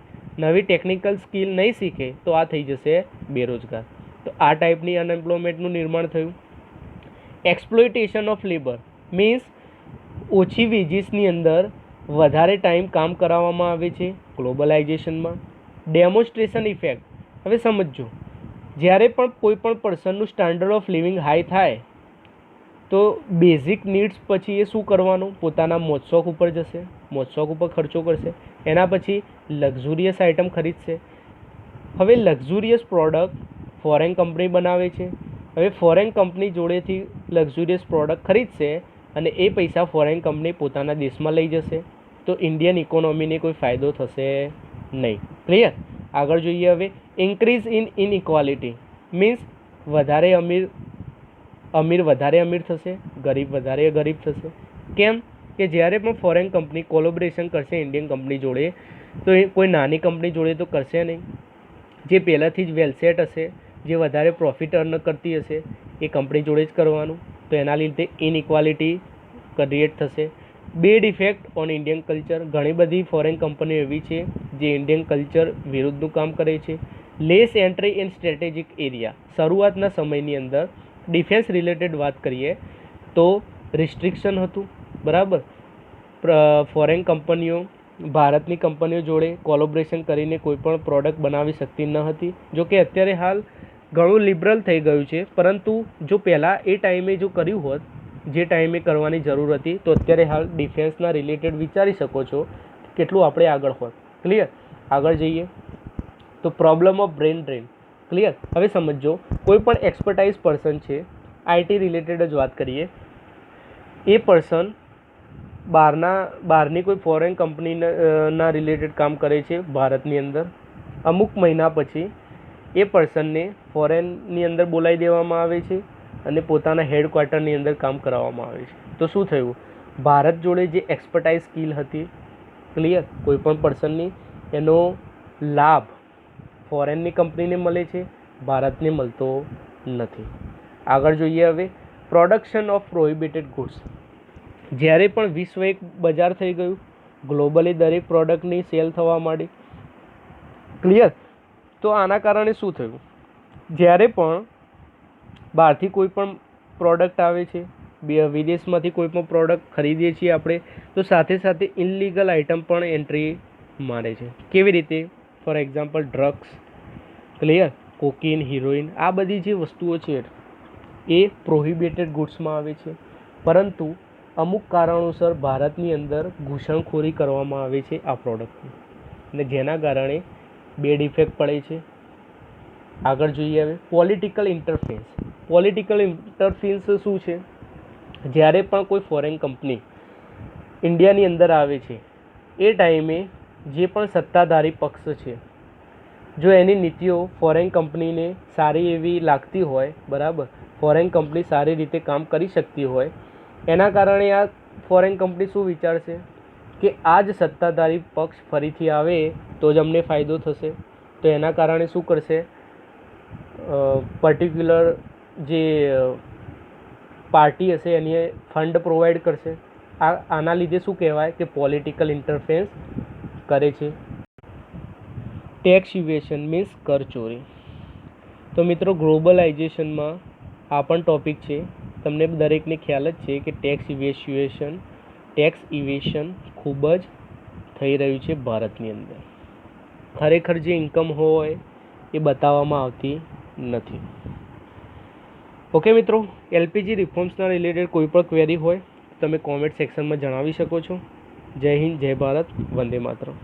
Speaker 1: નવી ટેકનિકલ સ્કિલ નહીં શીખે, તો આ થઈ જશે બેરોજગાર. તો આ ટાઈપની અનએમ્પ્લોયમેન્ટનું નિર્માણ થયું. એક્સપ્લોઇટેશન ઓફ લેબર મીન્સ ઓછી વેજીસની અંદર વધારે ટાઈમ કામ કરાવવામાં આવે છે ગ્લોબલાઇઝેશનમાં. Demonstration effect. હવે સમજો, જ્યારે પણ કોઈ પણ પર્સનનું સ્ટાન્ડર્ડ ઓફ લિવિંગ હાઈ થાય તો બેઝિક નીડ્સ પછી એ શું કરવાનું? પોતાના મોજશોખ ઉપર જશે, મોજશોખ ઉપર ખર્ચો કરશે, એના પછી લક્ઝુરિયસ આઇટમ ખરીદશે. હવે લક્ઝુરિયસ પ્રોડક્ટ ફોરેન કંપની બનાવે છે. હવે ફોરેન કંપની જોડેથી લક્ઝુરિયસ પ્રોડક્ટ ખરીદશે અને એ પૈસા ફોરેન કંપની પોતાના દેશમાં લઈ જશે, તો ઇન્ડિયન ઇકોનોમીને કોઈ ફાયદો થશે નહીં, ક્લિયર. આગળ જોઈએ. હવે ઇન્ક્રીઝ ઇન ઇનઇક્વાલિટી મીન્સ વધારે અમીર વધારે અમીર થશે, ગરીબ વધારે ગરીબ થશે. કેમ કે જ્યારે પણ ફોરેન કંપની કોલોબરેશન કરશે ઇન્ડિયન કંપની જોડે, તો એ કોઈ નાની કંપની જોડે તો કરશે નહીં. જે પહેલાંથી જ વેલસેટ હશે, જે વધારે પ્રોફિટ અર્ન કરતી હશે, એ કંપની જોડે જ કરવાનું. તો એના લીધે ઇનઇક્વાલિટી ક્રિએટ થશે. Bad effect on Indian culture. ઘણી બધી ફોરેન કંપનીઓ એવી છે જે ઇન્ડિયન કલ્ચર વિરુદ્ધનું કામ કરે છે. Less entry in strategic area. શરૂઆતના સમયની અંદર ડિફેન્સ રિલેટેડ વાત કરીએ તો રિસ્ટ્રિક્શન હતું, બરાબર. ફોરેન કંપનીઓ ભારતની કંપનીઓ જોડે કોલોબરેશન કરીને કોઈ પણ પ્રોડક્ટ બનાવી શકતી ન હતી. જો કે અત્યારે હાલ ઘણું લિબરલ થઈ ગયું છે, પરંતુ જો પહેલાં એ ટાઈમે જો કર્યું હોત, જે ટાઈમે કરવાની જરૂર હતી, તો અત્યારે હાલ ડિફેન્સના રિલેટેડ વિચારી શકો છો કેટલું આપણે આગળ હોત, ક્લિયર. આગળ જઈએ તો problem of brain drain, clear. હવે સમજો, કોઈ પણ એક્સપર્ટાઇઝ પર્સન છે, આઈટી રિલેટેડ જ વાત કરીએ, એ પર્સન બહારની કોઈ ફોરેન કંપનીના રિલેટેડ કામ કરે છે ભારતની અંદર. અમુક મહિના પછી એ પર્સનને ફોરેનની અંદર બોલાવી દેવામાં આવે છે અને પોતાના હેડક્વાર્ટરની અંદર કામ કરાવવામાં આવે છે. તો શું થયું? ભારત જોડે જે એક્સપર્ટાઇઝ સ્કિલ હતી, ક્લિયર, કોઈ પણ પર્સનની, એનો લાભ ફોરેનની કંપનીને મળે છે, ભારતને મળતો નથી. આગળ જોઈએ. હવે પ્રોડક્શન ઓફ પ્રોહિબિટેડ ગુડ્સ. જ્યારે પણ વિશ્વ એક બજાર થઈ ગયું, ગ્લોબલી દરેક પ્રોડક્ટની સેલ થવા માંડી, ક્લિયર. તો આના કારણે શું થયું? જ્યારે પણ બહારથી કોઈ પણ પ્રોડક્ટ આવે છે, વિદેશમાંથી કોઈ પણ પ્રોડક્ટ ખરીદીએ છીએ આપણે, તો સાથે સાથે ઇનલીગલ આઇટમ પણ એન્ટ્રી મારે છે. કેવી રીતે? For example drugs, clear, cocaine, heroin, આ બધી જે વસ્તુઓ છે એ પ્રોહિબિટેડ ગુડ્સમાં આવે છે. પરંતુ અમુક કારણોસર ભારતની અંદર ઘૂસણખોરી કરવામાં આવે છે આ પ્રોડક્ટની, અને જેના કારણે બેડ ઇફેક્ટ પડે છે. આગળ જોઈએ. હવે પોલિટિકલ ઇન્ટરફેરન્સ. પોલિટિકલ ઇન્ટરફેરન્સ શું છે? જ્યારે પણ કોઈ ફોરેન કંપની ઇન્ડિયાની અંદર આવે છે, એ ટાઈમે જે પણ સત્તાધારી પક્ષ છે, જો એની નીતિઓ ફોરેન કંપનીને સારી એવી લાગતી હોય, બરાબર, ફોરેન કંપની સારી રીતે કામ કરી શકતી હોય, એના કારણે આ ફોરેન કંપની શું વિચારશે કે આ જ સત્તાધારી પક્ષ ફરીથી આવે તો જ અમને ફાયદો થશે. તો એના કારણે શું કરશે, પર્ટિક્યુલર જે પાર્ટી હશે એની ફંડ પ્રોવાઈડ કરશે. આના લીધે શું કહેવાય કે પોલિટિકલ ઇન્ટરફેરન્સ કરે છે. ટેક્સ ઇવેશન મીન્સ કરચોરી. તો મિત્રો, ગ્લોબલાઇઝેશનમાં આ પણ ટૉપિક છે. તમને દરેકને ખ્યાલ જ છે કે ટેક્સ ઇવેશન ખૂબ જ થઈ રહ્યું છે ભારતની અંદર. ખરેખર જે ઇન્કમ હોય એ બતાવવામાં આવતી નથી. ઓકે મિત્રો, એલપીજી રિફોર્મ્સના રિલેટેડ કોઈ પણ ક્વેરી હોય તમે કોમેન્ટ સેક્શનમાં જણાવી શકો છો. જય હિન્દ, જય ભારત, વંદે માતરમ.